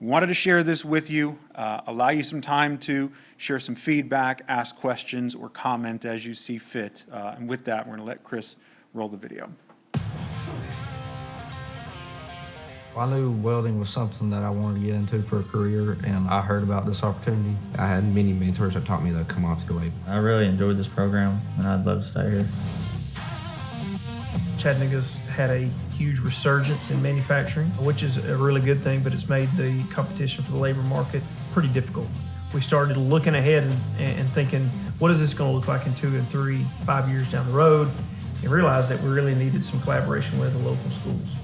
wanted to share this with you, allow you some time to share some feedback, ask questions, or comment as you see fit. And with that, we're going to let Chris roll the video. I knew welding was something that I wanted to get into for a career, and I heard about this opportunity. I had many mentors that taught me the Komatsu way. I really enjoyed this program, and I'd love to stay here. Chattanooga's had a huge resurgence in manufacturing, which is a really good thing, but it's made the competition for the labor market pretty difficult. We started looking ahead and thinking, what is this going to look like in 2 and 3, 5 years down the road, and realized that we really needed some collaboration with the local schools.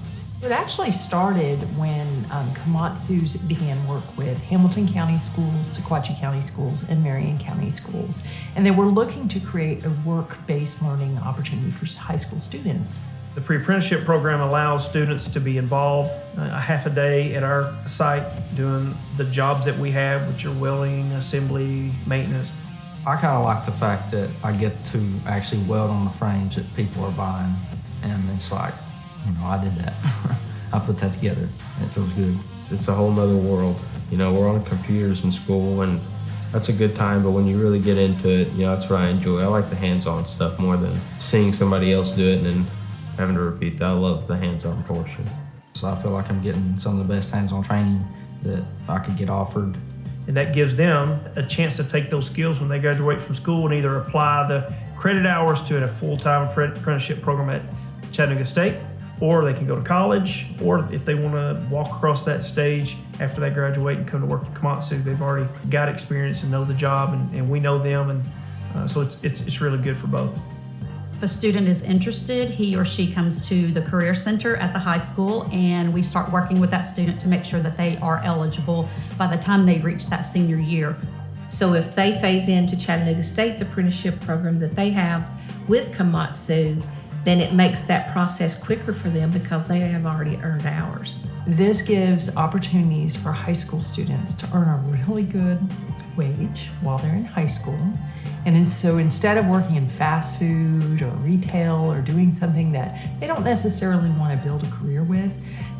It actually started when Komatsu's began work with Hamilton County Schools, Sequatchie County Schools, and Marion County Schools. And they were looking to create a work-based learning opportunity for high school students. The pre-apprenticeship program allows students to be involved a half a day at our site doing the jobs that we have, which are welding, assembly, maintenance. I kind of like the fact that I get to actually weld on the frames that people are buying, and it's like, I did that. I put that together, and it feels good. It's a whole nother world. We're on computers in school, and that's a good time, but when you really get into it, that's what I enjoy. I like the hands-on stuff more than seeing somebody else do it and then having to repeat that. I love the hands-on portion. So I feel like I'm getting some of the best hands-on training that I could get offered. And that gives them a chance to take those skills when they graduate from school and either apply the credit hours to a full-time apprenticeship program at Chattanooga State, or they can go to college, or if they want to walk across that stage after they graduate and come to work at Komatsu, they've already got experience and know the job, and we know them, and so it's really good for both. If a student is interested, he or she comes to the Career Center at the high school, and we start working with that student to make sure that they are eligible by the time they reach that senior year. So if they phase into Chattanooga State's apprenticeship program that they have with Komatsu, then it makes that process quicker for them because they have already earned hours. This gives opportunities for high school students to earn a really good wage while they're in high school. And so instead of working in fast food or retail or doing something that they don't necessarily want to build a career with,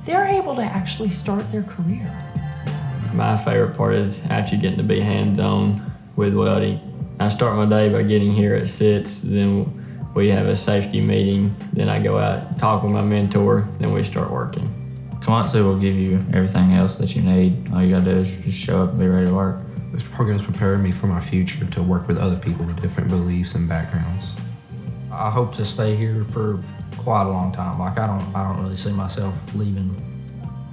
they're able to actually start their career. My favorite part is actually getting to be hands-on with welding. I start my day by getting here at 6, then we have a safety meeting, then I go out, talk with my mentor, then we start working. Komatsu will give you everything else that you need. All you gotta do is just show up and be ready to work. This program's preparing me for my future to work with other people with different beliefs and backgrounds. I hope to stay here for quite a long time. Like I don't really see myself leaving.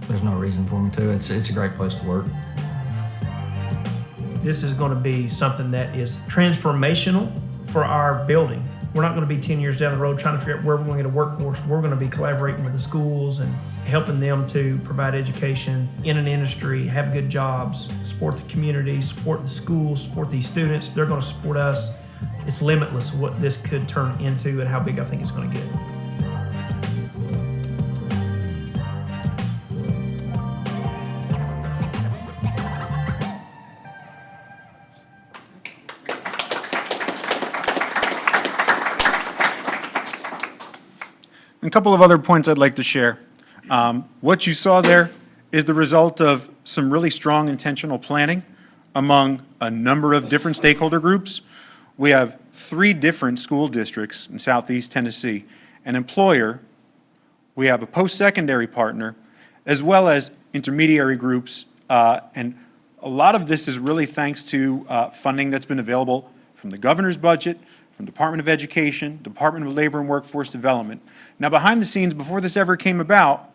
There's no reason for me to. It's a great place to work. This is going to be something that is transformational for our building. We're not going to be 10 years down the road trying to figure out where we're going to get a workforce. We're going to be collaborating with the schools and helping them to provide education in an industry, have good jobs, support the community, support the schools, support these students. They're going to support us. it's limitless what this could turn into and how big I think it's going to get. A couple of other points I'd like to share. What you saw there is the result of some really strong intentional planning among a number of different stakeholder groups. We have 3 different school districts in Southeast Tennessee, an employer, we have a post-secondary partner, as well as intermediary groups, and a lot of this is really thanks to funding that's been available from the governor's budget, from Department of Education, Department of Labor and Workforce Development. Now, behind the scenes, before this ever came about,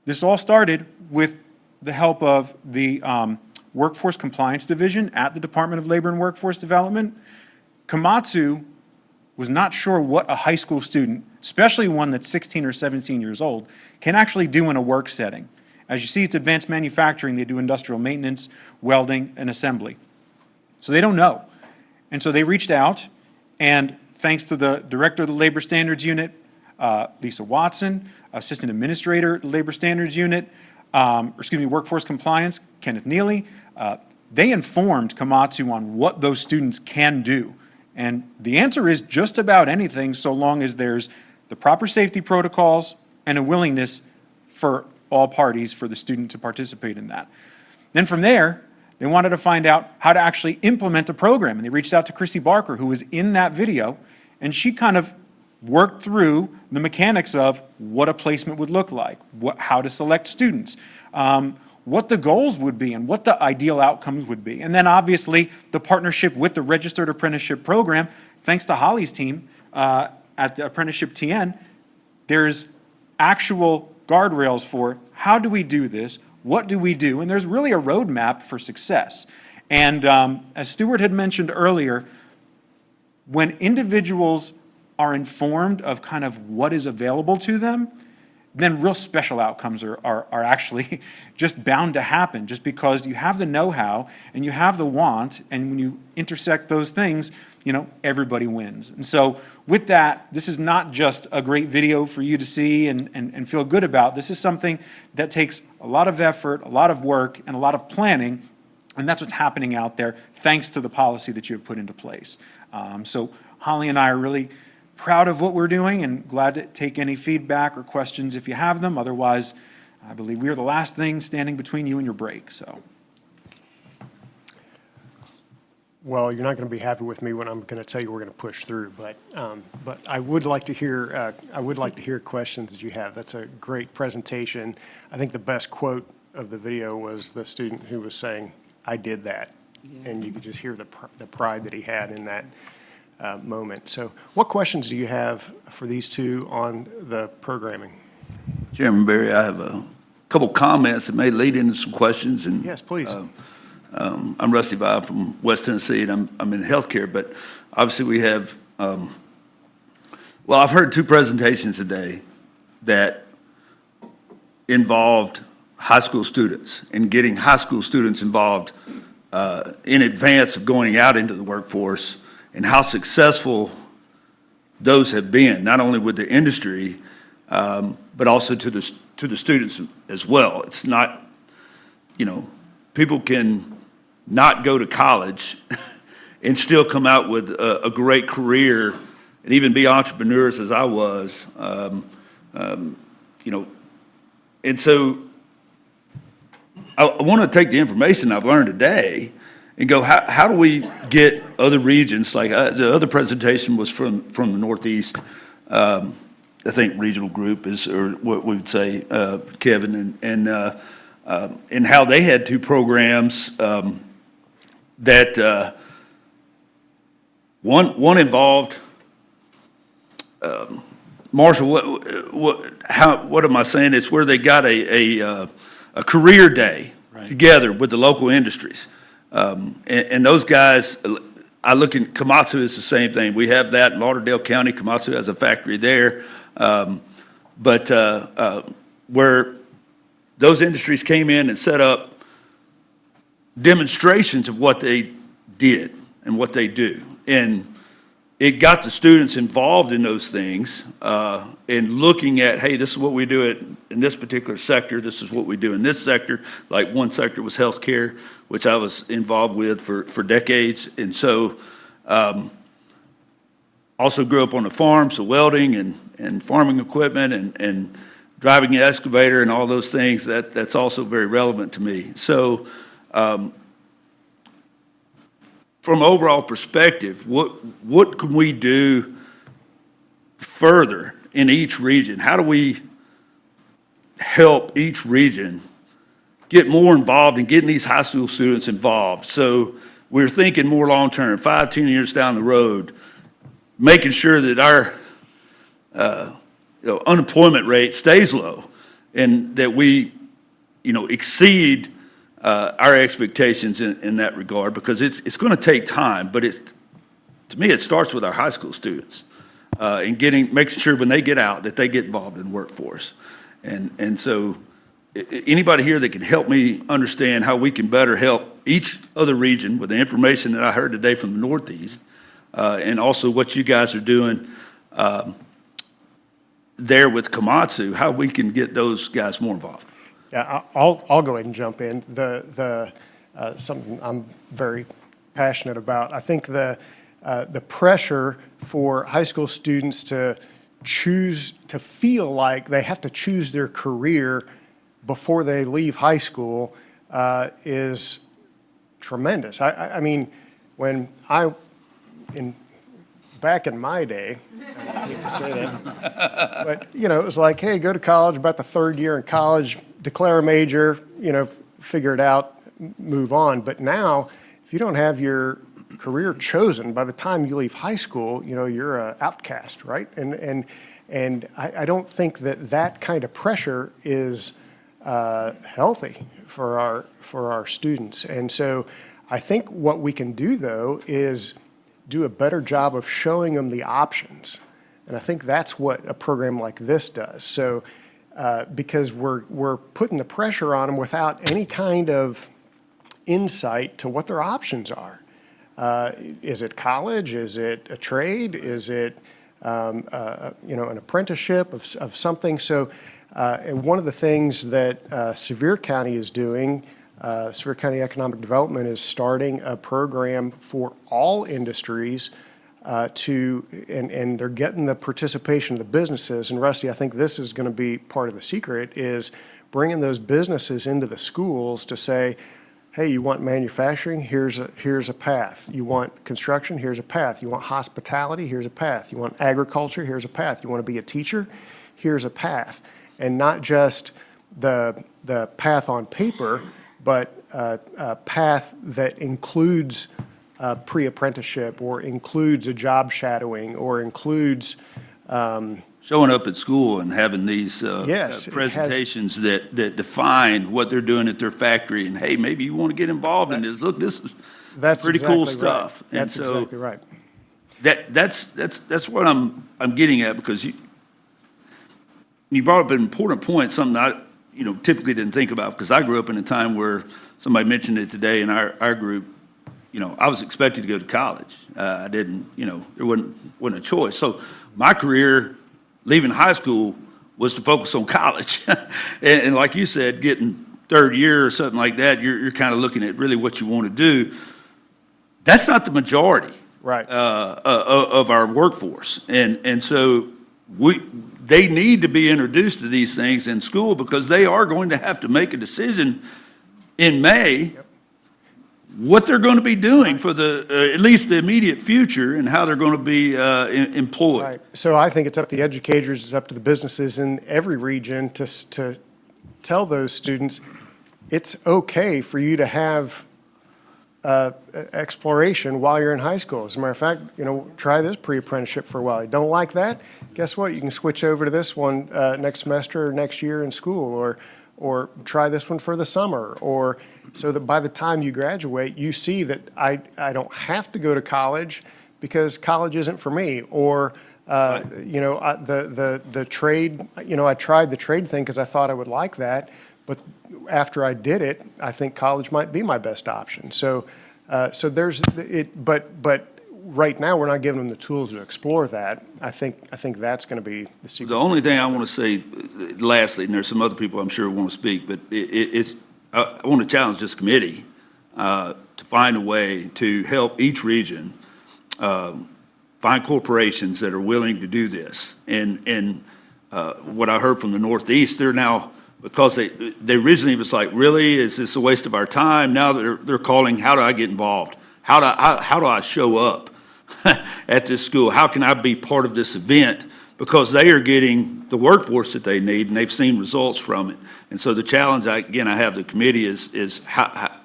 this all started with the help of the Workforce Compliance Division at the Department of Labor and Workforce Development. Komatsu was not sure what a high school student, especially one that's 16 or 17 years old, can actually do in a work setting. As you see, it's advanced manufacturing. They do industrial maintenance, welding, and assembly. So they don't know. And so they reached out, and thanks to the director of the Labor Standards Unit, Lisa Watson, Assistant Administrator at the Labor Standards Unit, Workforce Compliance, Kenneth Neely, they informed Komatsu on what those students can do. And the answer is just about anything, so long as there's the proper safety protocols and a willingness for all parties for the student to participate in that. Then from there, they wanted to find out how to actually implement a program, and they reached out to Chrissy Barker, who was in that video, and she kind of worked through the mechanics of what a placement would look like, how to select students, what the goals would be, and what the ideal outcomes would be. And then obviously the partnership with the Registered Apprenticeship Program, thanks to Holly's team at the Apprenticeship TN, there's actual guardrails for how do we do this, what do we do, and there's really a roadmap for success. And as Stuart had mentioned earlier, when individuals are informed of kind of what is available to them, then real special outcomes are actually just bound to happen, just because you have the know-how and you have the want, and when you intersect those things, you know, everybody wins. And so with that, this is not just a great video for you to see and feel good about. This is something that takes a lot of effort, a lot of work, and a lot of planning, and that's what's happening out there thanks to the policy that you have put into place. So Holly and I are really proud of what we're doing and glad to take any feedback or questions if you have them. Otherwise, I believe we are the last thing standing between you and your break. So, Well, you're not going to be happy with me when I'm going to tell you we're going to push through, but I would like to hear questions that you have. That's a great presentation. I think the best quote of the video was the student who was saying, "I did that," and you could just hear the pride that he had in that moment. So what questions do you have for these two on the programming? Chairman Berry, I have a couple comments that may lead into some questions. And yes, please. I'm Rusty Vibe from West Tennessee, and I'm in healthcare, but obviously we have, well, I've heard 2 presentations today that involved high school students and getting high school students involved in advance of going out into the workforce, and how successful those have been, not only with the industry, but also to the students as well. It's not, you know, people can not go to college and still come out with a great career and even be entrepreneurs as I was, you know. And so I want to take the information I've learned today and go, how do we get other regions, like the other presentation was from the Northeast, I think regional group is, or what we would say, Kevin, and how they had 2 programs that one involved, Marshall, what am I saying? It's where they got a career day together with the local industries. And those guys, I look at Komatsu as the same thing. We have that in Lauderdale County. Komatsu has a factory there. But where those industries came in and set up demonstrations of what they did and what they do. And it got the students involved in those things, and looking at, hey, this is what we do in this particular sector, this is what we do in this sector. Like one sector was healthcare, which I was involved with for decades. And so, also grew up on a farm, so welding and farming equipment and driving an excavator and all those things, that's also very relevant to me. So, from an overall perspective, what can we do further in each region? How do we help each region get more involved in getting these high school students involved? So we're thinking more long-term, 5, 10 years down the road, making sure that our unemployment rate stays low and that we, exceed our expectations in that regard, because it's going to take time, but to me, it starts with our high school students and making sure when they get out that they get involved in the workforce. And so anybody here that can help me understand how we can better help each other region with the information that I heard today from the Northeast, and also what you guys are doing there with Komatsu, how we can get those guys more involved. Yeah, I'll go ahead and jump in. Something I'm very passionate about. I think the pressure for high school students to feel like they have to choose their career before they leave high school is tremendous. I mean, when back in my day, I hate to say that, but it was like, hey, go to college, about the third year in college, declare a major, figure it out, move on. But now, if you don't have your career chosen by the time you leave high school, you're an outcast, right? And I don't think that kind of pressure is healthy for our students. And so I think what we can do, though, is do a better job of showing them the options. And I think that's what a program like this does. So because we're putting the pressure on them without any kind of insight to what their options are. Is it college? Is it a trade? Is it an apprenticeship of something? So, and one of the things that Sevier County is doing, Sevier County Economic Development is starting a program for all industries and they're getting the participation of the businesses. And Rusty, I think this is going to be part of the secret, is bringing those businesses into the schools to say, hey, you want manufacturing? Here's a path. You want construction? Here's a path. You want hospitality? Here's a path. You want agriculture? Here's a path. You want to be a teacher? Here's a path. And not just the path on paper, but a path that includes pre-apprenticeship or includes a job shadowing or includes showing up at school and having these yes, presentations that define what they're doing at their factory, and hey, maybe you want to get involved in this. Look, this is pretty cool stuff. Right. That's exactly right. That's what I'm getting at, because you brought up an important point, something I typically didn't think about, because I grew up in a time where somebody mentioned it today in our group. I was expected to go to college. I didn't, there wasn't a choice. So my career, leaving high school, was to focus on college. and like you said, getting third year or something like that, you're kind of looking at really what you want to do. That's not the majority of our workforce. And so they need to be introduced to these things in school, because they are going to have to make a decision in May what they're going to be doing for at least the immediate future, and how they're going to be employed. Right. So I think it's up to the educators, it's up to the businesses in every region to tell those students it's okay for you to have exploration while you're in high school. As a matter of fact, try this pre-apprenticeship for a while. You don't like that? Guess what? You can switch over to this one next semester or next year in school, or try this one for the summer, or so that by the time you graduate, you see that I don't have to go to college because college isn't for me, or the trade. I tried the trade thing because I thought I would like that, but after I did it, I think college might be my best option. So there's it, but right now, we're not giving them the tools to explore that. I think that's going to be the secret. The only thing I want to say, lastly, and there's some other people I'm sure want to speak, but I want to challenge this committee to find a way to help each region find corporations that are willing to do this. And what I heard from the Northeast, they're now, because they originally was like, really, is this a waste of our time? Now they're calling, how do I get involved? How do I show up at this school? How can I be part of this event? Because they are getting the workforce that they need, and they've seen results from it. And so the challenge, I have the committee is how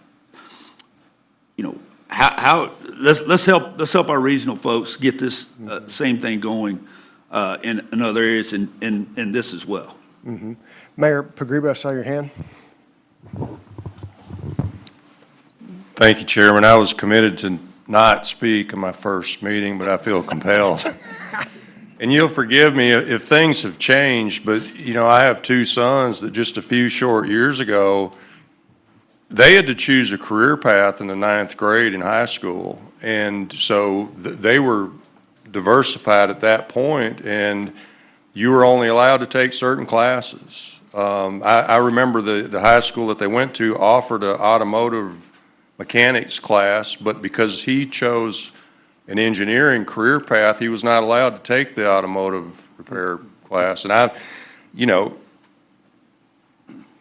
let's help our regional folks get this same thing going in other areas and this as well. Mm-hmm. Mayor Pogriba, I saw your hand. Thank you, Chairman. I was committed to not speak in my first meeting, but I feel compelled. And you'll forgive me if things have changed, but, I have two sons that just a few short years ago, they had to choose a career path in the 9th grade in high school. And so they were diversified at that point, and you were only allowed to take certain classes. I remember the high school that they went to offered an automotive mechanics class, but because he chose an engineering career path, he was not allowed to take the automotive repair class. And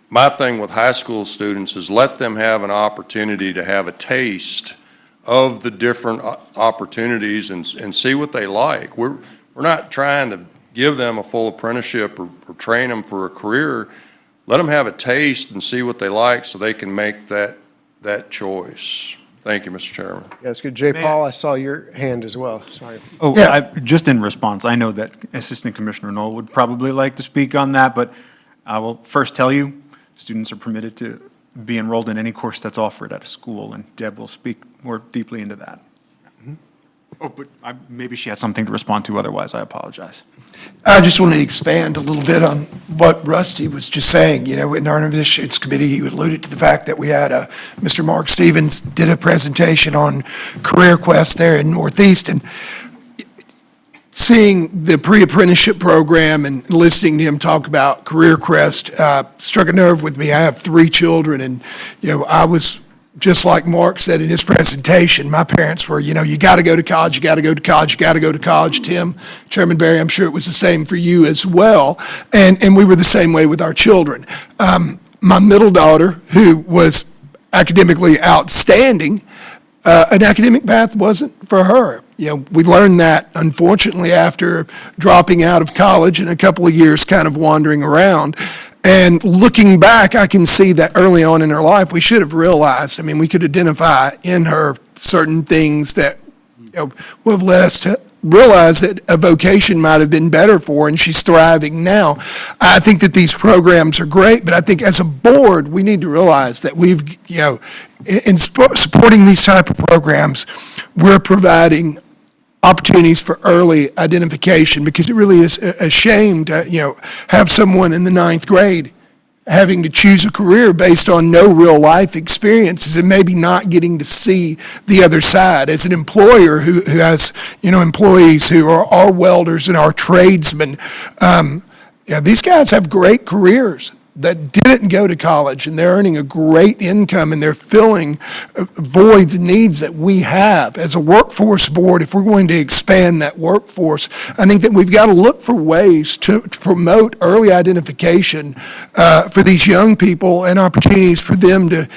my thing with high school students is let them have an opportunity to have a taste of the different opportunities and see what they like. We're not trying to give them a full apprenticeship or train them for a career. Let them have a taste and see what they like so they can make that choice. Thank you, Mr. Chairman. Yeah, that's good. Jay Paul, I saw your hand as well. Sorry. Oh, yeah. Just in response, I know that Assistant Commissioner Knoll would probably like to speak on that, but I will first tell you, students are permitted to be enrolled in any course that's offered at a school, and Deb will speak more deeply into that. Mm-hmm. Oh, but maybe she had something to respond to, otherwise I apologize. I just want to expand a little bit on what Rusty was just saying. In our Innovations Committee, he alluded to the fact that we had Mr. Mark Stevens did a presentation on Career Quest there in Northeast, and seeing the pre-apprenticeship program and listening to him talk about Career Quest struck a nerve with me. I have 3 children, and I was just like Mark said in his presentation. My parents were, you got to go to college, you got to go to college, you got to go to college. Tim, Chairman Barry, I'm sure it was the same for you as well, and we were the same way with our children. My middle daughter, who was academically outstanding, an academic path wasn't for her. We learned that, unfortunately, after dropping out of college and a couple of years kind of wandering around. And looking back, I can see that early on in her life, we should have realized, we could identify in her certain things that would have led us to realize that a vocation might have been better for her, and she's thriving now. I think that these programs are great, but I think as a board, we need to realize that we've, in supporting these type of programs, we're providing opportunities for early identification, because it really is a shame to, have someone in the 9th grade having to choose a career based on no real life experiences and maybe not getting to see the other side. As an employer who has, employees who are welders and are tradesmen, these guys have great careers that didn't go to college, and they're earning a great income, and they're filling voids and needs that we have. As a workforce board, if we're going to expand that workforce, I think that we've got to look for ways to promote early identification for these young people and opportunities for them to,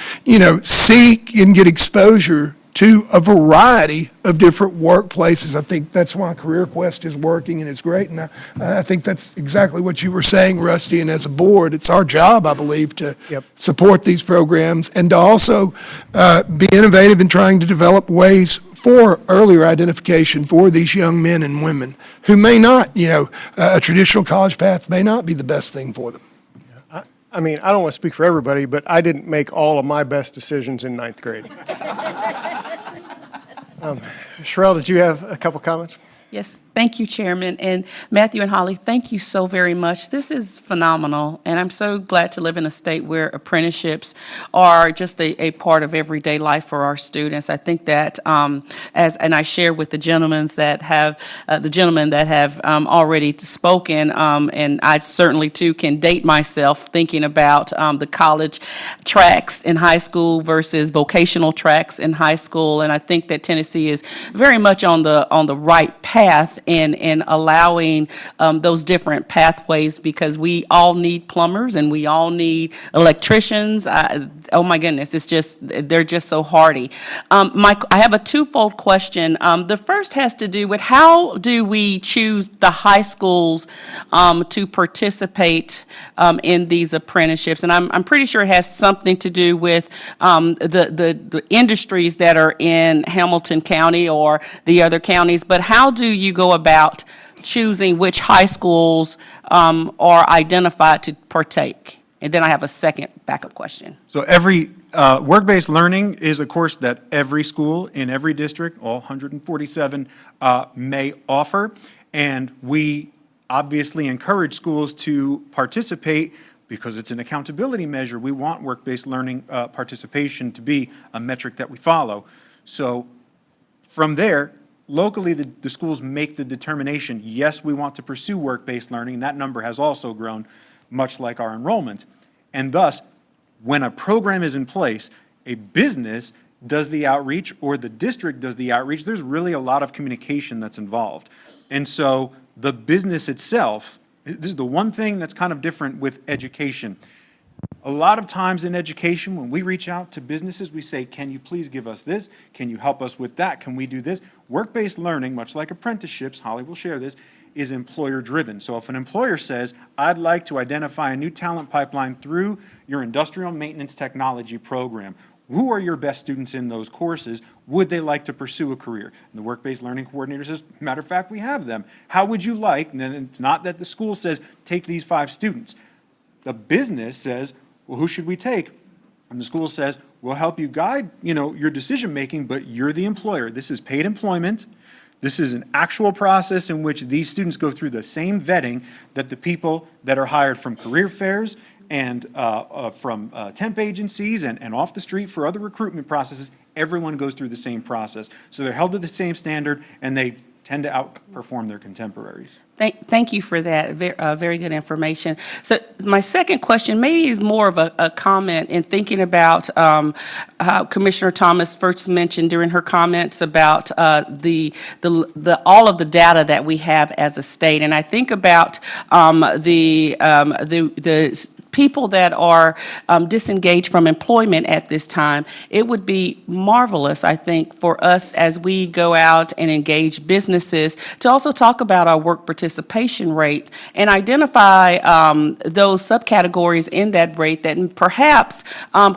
seek and get exposure to a variety of different workplaces. I think that's why Career Quest is working, and it's great. And I think that's exactly what you were saying, Rusty. And as a board, it's our job, I believe, to support these programs and to also be innovative in trying to develop ways for earlier identification for these young men and women who may not, a traditional college path may not be the best thing for them. I don't want to speak for everybody, but I didn't make all of my best decisions in 9th grade. Sherelle, did you have a couple comments? Yes, Thank you, Chairman. And Matthew and Holly, thank you so very much. This is phenomenal, and I'm so glad to live in a state where apprenticeships are just a part of everyday life for our students. I think that, and I share with the gentlemen that have already spoken, and I certainly too can date myself thinking about the college tracks in high school versus vocational tracks in high school, and I think that Tennessee is very much on the right path in allowing those different pathways, because we all need plumbers and we all need electricians. Oh my goodness, they're just so hardy. Mike, I have a twofold question. The first has to do with how do we choose the high schools to participate in these apprenticeships? And I'm pretty sure it has something to do with the industries that are in Hamilton County or the other counties, but how do you go about choosing which high schools are identified to partake? And then I have a second backup question. So every work-based learning is a course that every school in every district, all 147, may offer. And we obviously encourage schools to participate because it's an accountability measure. We want work-based learning participation to be a metric that we follow. So from there, locally, the schools make the determination, yes, we want to pursue work-based learning, and that number has also grown, much like our enrollment. And thus, when a program is in place, a business does the outreach or the district does the outreach. There's really a lot of communication that's involved. And so the business itself, this is the one thing that's kind of different with education. A lot of times in education, when we reach out to businesses, we say, can you please give us this? Can you help us with that? Can we do this? Work-based learning, much like apprenticeships, Holly will share this, is employer-driven. So if an employer says, I'd like to identify a new talent pipeline through your industrial maintenance technology program, who are your best students in those courses? Would they like to pursue a career? And the work-based learning coordinator says, matter of fact, we have them. How would you like, and it's not that the school says, take these 5 students. The business says, well, who should we take? And the school says, we'll help you guide, your decision-making, but you're the employer. This is paid employment. This is an actual process in which these students go through the same vetting that the people that are hired from career fairs and from temp agencies and off the street for other recruitment processes, everyone goes through the same process. So they're held to the same standard, and they tend to outperform their contemporaries. Thank you for that. Very good information. So my second question maybe is more of a comment in thinking about how Commissioner Thomas first mentioned during her comments about the all of the data that we have as a state, and I think about the people that are disengaged from employment at this time. It would be marvelous, I think, for us as we go out and engage businesses to also talk about our work participation rate and identify those subcategories in that rate that perhaps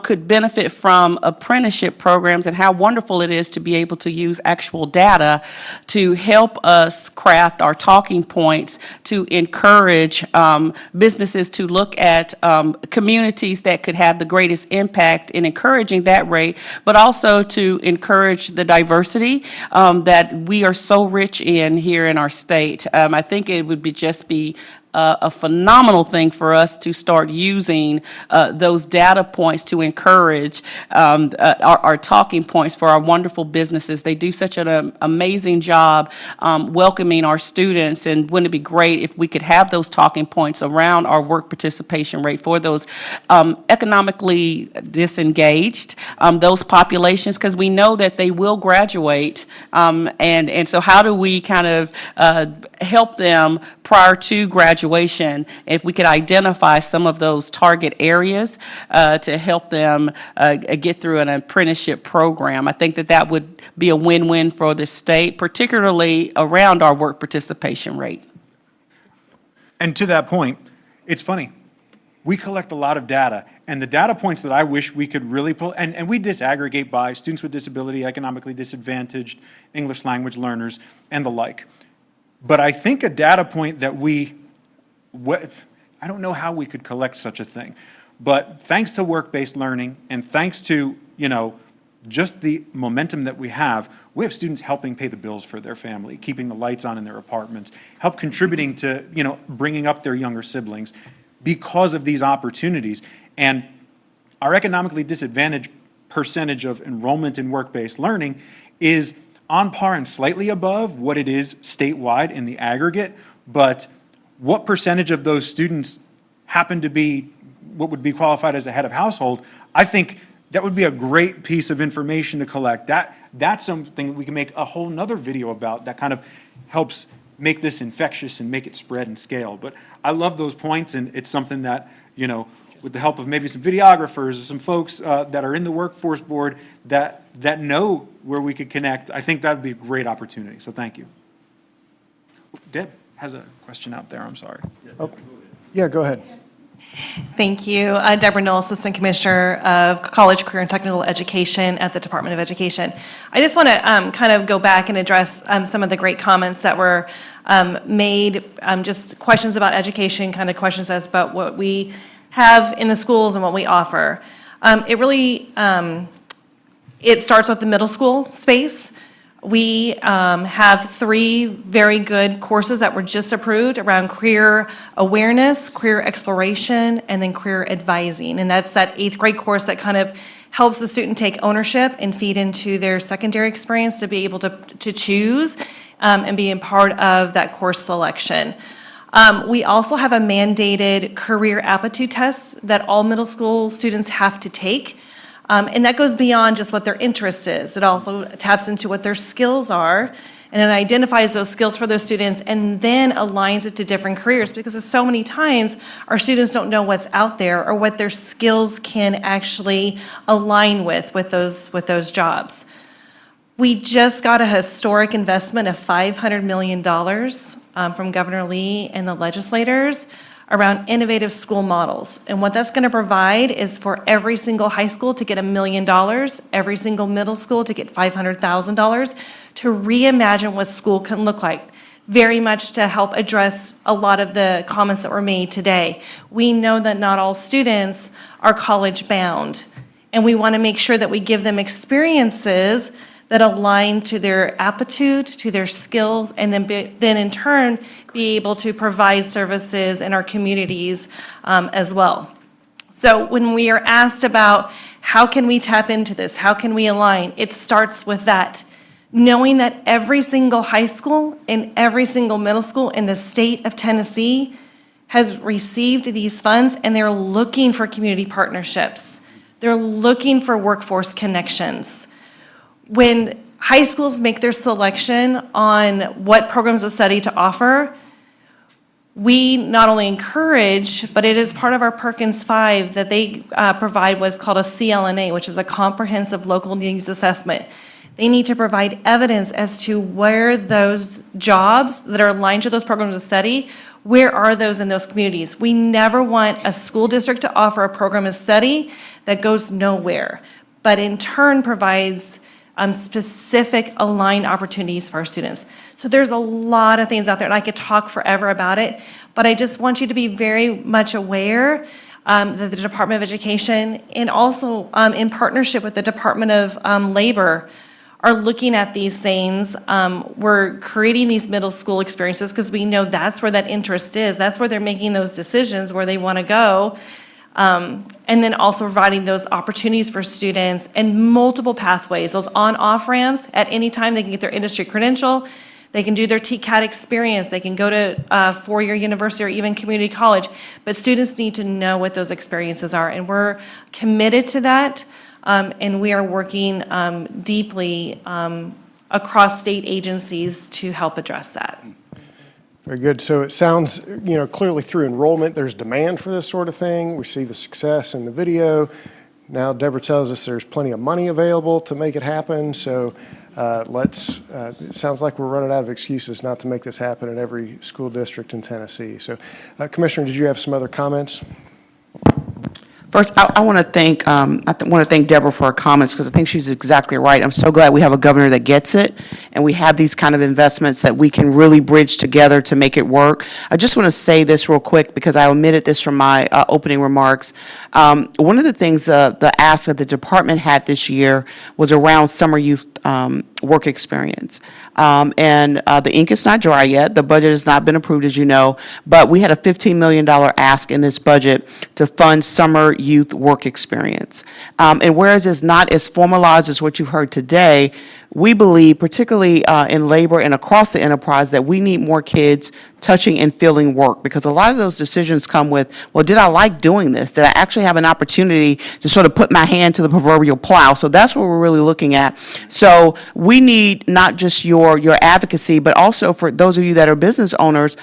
could benefit from apprenticeship programs, and how wonderful it is to be able to use actual data to help us craft our talking points to encourage businesses to look at communities that could have the greatest impact in encouraging that rate, but also to encourage the diversity that we are so rich in here in our state. I think it would just be a phenomenal thing for us to start using those data points to encourage our talking points for our wonderful businesses. They do such an amazing job welcoming our students, and wouldn't it be great if we could have those talking points around our work participation rate for those economically disengaged, those populations, because we know that they will graduate, and so how do we kind of help them prior to graduation, if we could identify some of those target areas to help them get through an apprenticeship program. I think that would be a win-win for the state, particularly around our work participation rate. And to that point, it's funny. We collect a lot of data, and the data points that I wish we could really pull, and we disaggregate by students with disability, economically disadvantaged, English language learners, and the like. But I think a data point that I don't know how we could collect such a thing, but thanks to work-based learning and thanks to, just the momentum that we have students helping pay the bills for their family, keeping the lights on in their apartments, help contributing to, bringing up their younger siblings because of these opportunities. And our economically disadvantaged percentage of enrollment in work-based learning is on par and slightly above what it is statewide in the aggregate, but what percentage of those students happen to be what would be qualified as a head of household, I think that would be a great piece of information to collect. That's something we can make a whole nother video about that kind of helps make this infectious and make it spread and scale. But I love those points, and it's something that, with the help of maybe some videographers, some folks that are in the workforce board that know where we could connect, I think that would be a great opportunity. So thank you. Deb has a question out there, I'm sorry. Oh, yeah, go ahead. Thank you. Deborah Knoll, Assistant Commissioner of College, Career, and Technical Education at the Department of Education. I just want to kind of go back and address some of the great comments that were made, just questions about education, kind of questions as about what we have in the schools and what we offer. It really, it starts with the middle school space. We have 3 very good courses that were just approved around career awareness, career exploration, and then career advising. And that's that 8th grade course that kind of helps the student take ownership and feed into their secondary experience to be able to choose and be a part of that course selection. We also have a mandated career aptitude test that all middle school students have to take. And that goes beyond just what their interest is. It also taps into what their skills are, and it identifies those skills for those students and then aligns it to different careers, because so many times our students don't know what's out there or what their skills can actually align with those jobs. We just got a historic investment of $500 million from Governor Lee and the legislators around innovative school models. And what that's going to provide is for every single high school to get $1 million, every single middle school to get $500,000 to reimagine what school can look like, very much to help address a lot of the comments that were made today. We know that not all students are college bound, and we want to make sure that we give them experiences that align to their aptitude, to their skills, and then in turn be able to provide services in our communities as well. So when we are asked about how can we tap into this, how can we align, it starts with that. Knowing that every single high school and every single middle school in the state of Tennessee has received these funds, and they're looking for community partnerships. They're looking for workforce connections. When high schools make their selection on what programs of study to offer, we not only encourage, but it is part of our Perkins 5 that they provide what's called a CLNA, which is a comprehensive local needs assessment. They need to provide evidence as to where those jobs that are aligned to those programs of study, where are those in those communities? We never want a school district to offer a program of study that goes nowhere, but in turn provides specific aligned opportunities for our students. So there's a lot of things out there, and I could talk forever about it, but I just want you to be very much aware that the Department of Education, and also in partnership with the Department of Labor, are looking at these things. We're creating these middle school experiences because we know that's where that interest is. That's where they're making those decisions, where they want to go. And then also providing those opportunities for students and multiple pathways, those on-off ramps. At any time, they can get their industry credential. They can do their TCAT experience. They can go to four-year university or even community college. But students need to know what those experiences are, and we're committed to that. And we are working deeply across state agencies to help address that. Very good. So it sounds, clearly through enrollment, there's demand for this sort of thing. We see the success in the video. Now Deborah tells us there's plenty of money available to make it happen. So it sounds like we're running out of excuses not to make this happen in every school district in Tennessee. So Commissioner, did you have some other comments? First, I want to thank Deborah for her comments, because I think she's exactly right. I'm so glad we have a governor that gets it and we have these kind of investments that we can really bridge together to make it work. I just want to say this real quick because I omitted this from my opening remarks. One of the things, the ask that the department had this year was around summer youth work experience. The ink is not dry yet. The budget has not been approved, as you know, but we had a $15 million ask in this budget to fund summer youth work experience. And whereas it's not as formalized as what you've heard today, we believe, particularly in labor and across the enterprise, that we need more kids touching and feeling work, because a lot of those decisions come with, well, did I like doing this? Did I actually have an opportunity to sort of put my hand to the proverbial plow? So that's what we're really looking at. So we need not just your advocacy, but also for those of you that are business owners,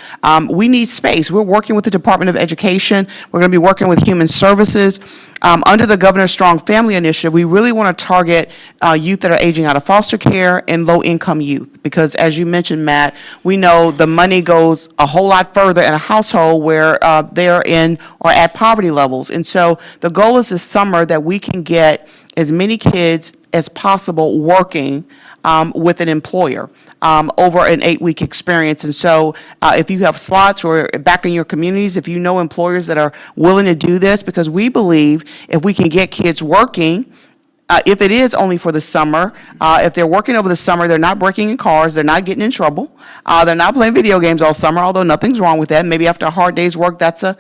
we need space. We're working with the Department of Education. We're going to be working with Human Services. Under the Governor's Strong Family Initiative, we really want to target youth that are aging out of foster care and low-income youth, because as you mentioned, Matt, we know the money goes a whole lot further in a household where they're in or at poverty levels. And so the goal is this summer that we can get as many kids as possible working with an employer over an 8-week experience. And so if you have slots or back in your communities, if you know employers that are willing to do this, because we believe if we can get kids working, if it is only for the summer, if they're working over the summer, they're not breaking in cars, they're not getting in trouble, they're not playing video games all summer, although nothing's wrong with that. Maybe after a hard day's work, that's a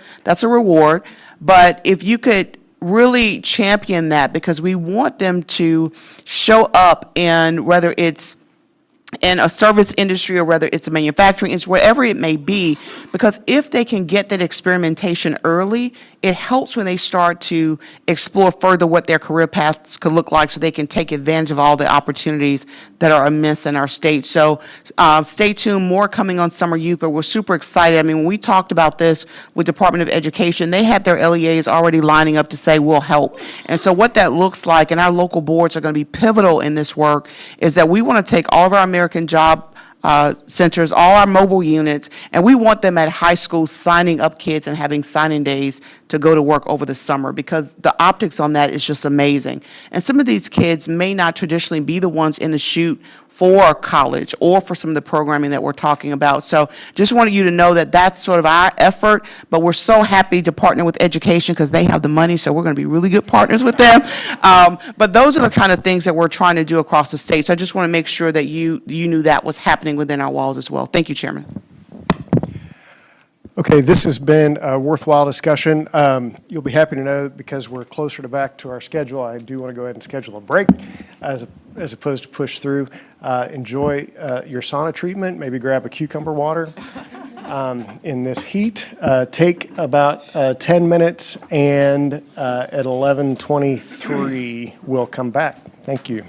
reward. But if you could really champion that, because we want them to show up in, whether it's in a service industry or whether it's a manufacturing industry, whatever it may be, because if they can get that experimentation early, it helps when they start to explore further what their career paths could look like, so they can take advantage of all the opportunities that are amiss in our state. So stay tuned, more coming on summer youth, but we're super excited. I mean, when we talked about this with Department of Education, they had their LEAs already lining up to say, we'll help. And so what that looks like, and our local boards are going to be pivotal in this work, is that we want to take all of our American Job centers, all our mobile units, and we want them at high schools signing up kids and having signing days to go to work over the summer, because the optics on that is just amazing. And some of these kids may not traditionally be the ones in the chute for college or for some of the programming that we're talking about. So just wanted you to know that that's sort of our effort, but we're so happy to partner with education because they have the money, so we're going to be really good partners with them. But those are the kind of things that we're trying to do across the state. So I just want to make sure that you knew that was happening within our walls as well. Thank you, Chairman. Okay, this has been a worthwhile discussion. You'll be happy to know, because we're closer to back to our schedule, I do want to go ahead and schedule a break as opposed to push through. Enjoy your sauna treatment, maybe grab a cucumber water in this heat. Take about 10 minutes, and at 11:23, we'll come back. Thank you.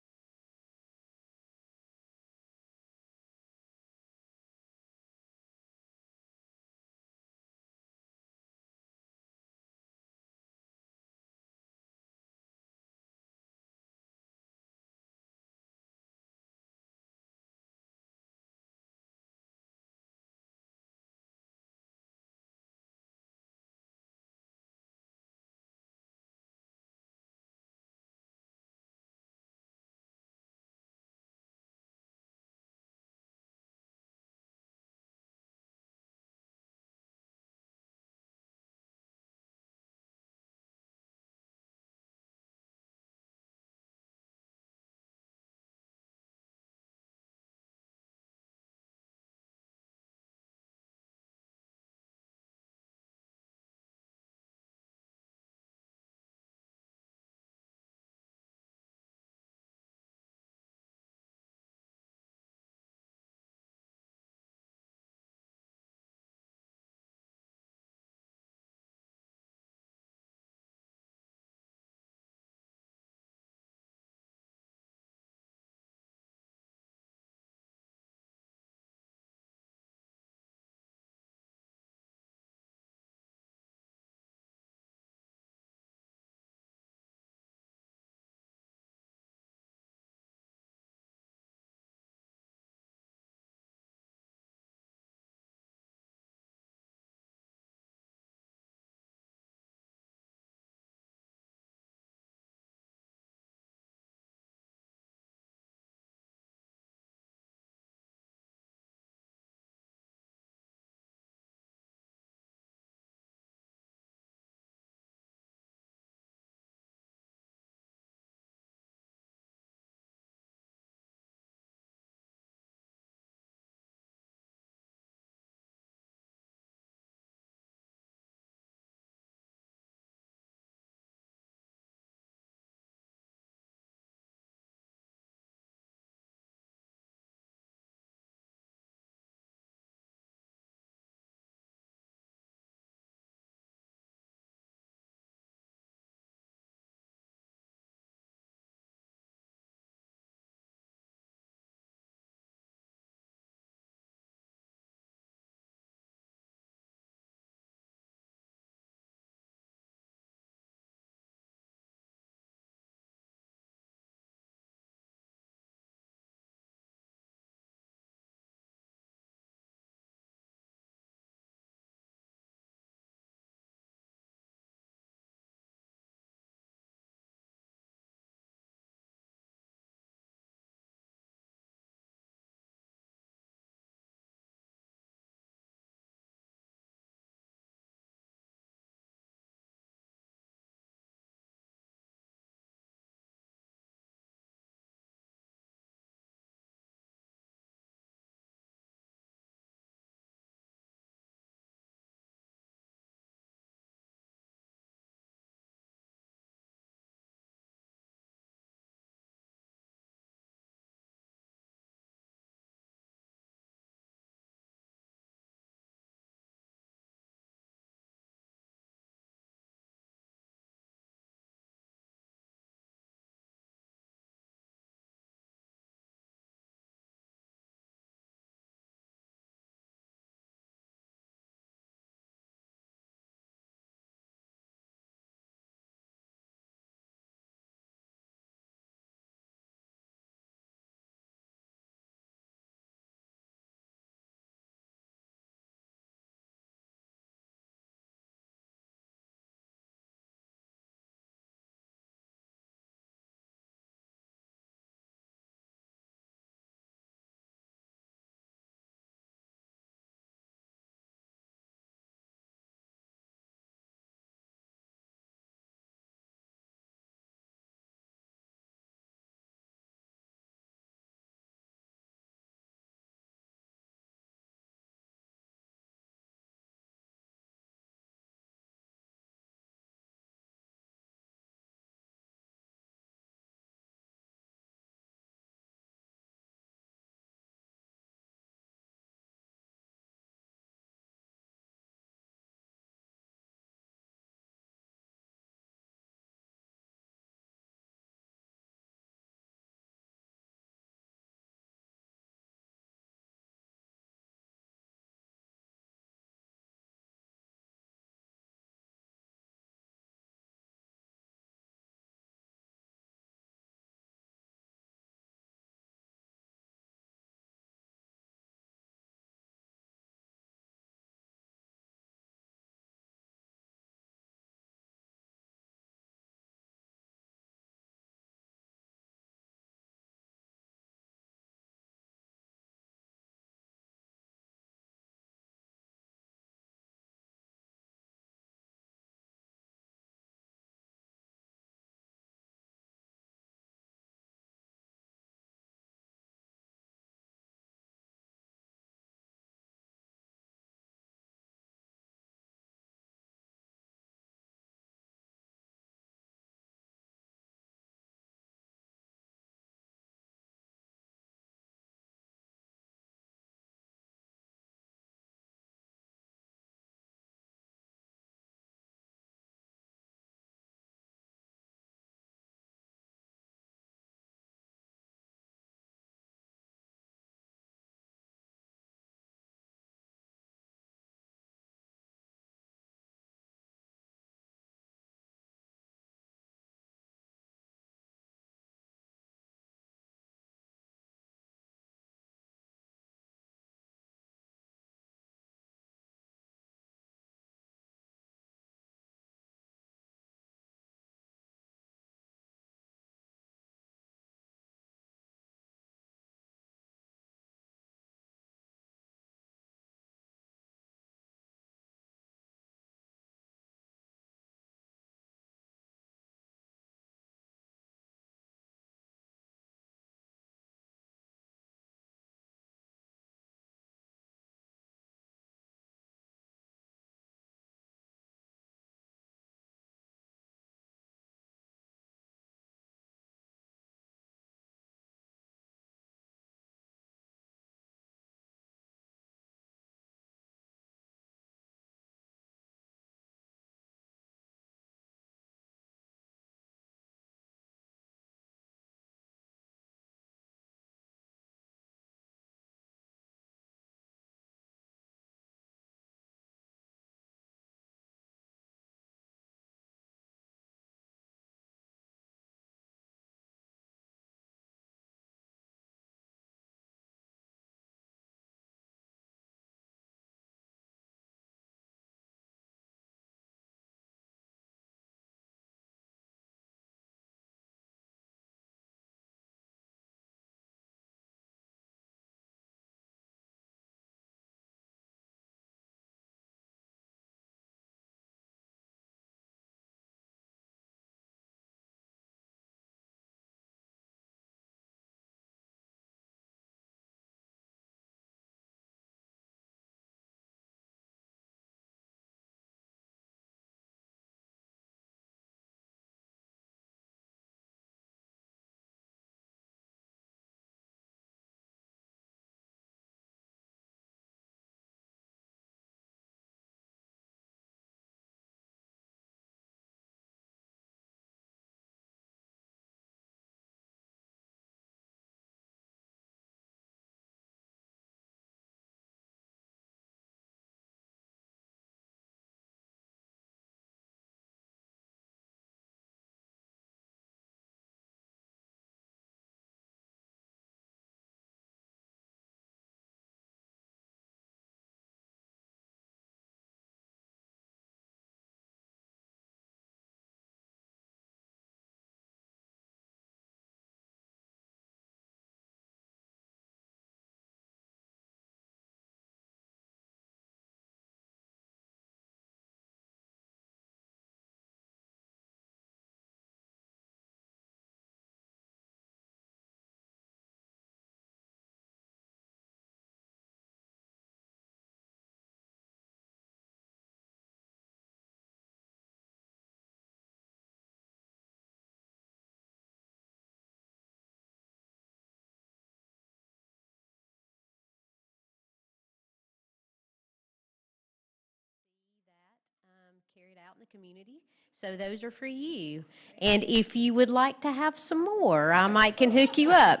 the community. So those are for you. And if you would like to have some more, I might can hook you up.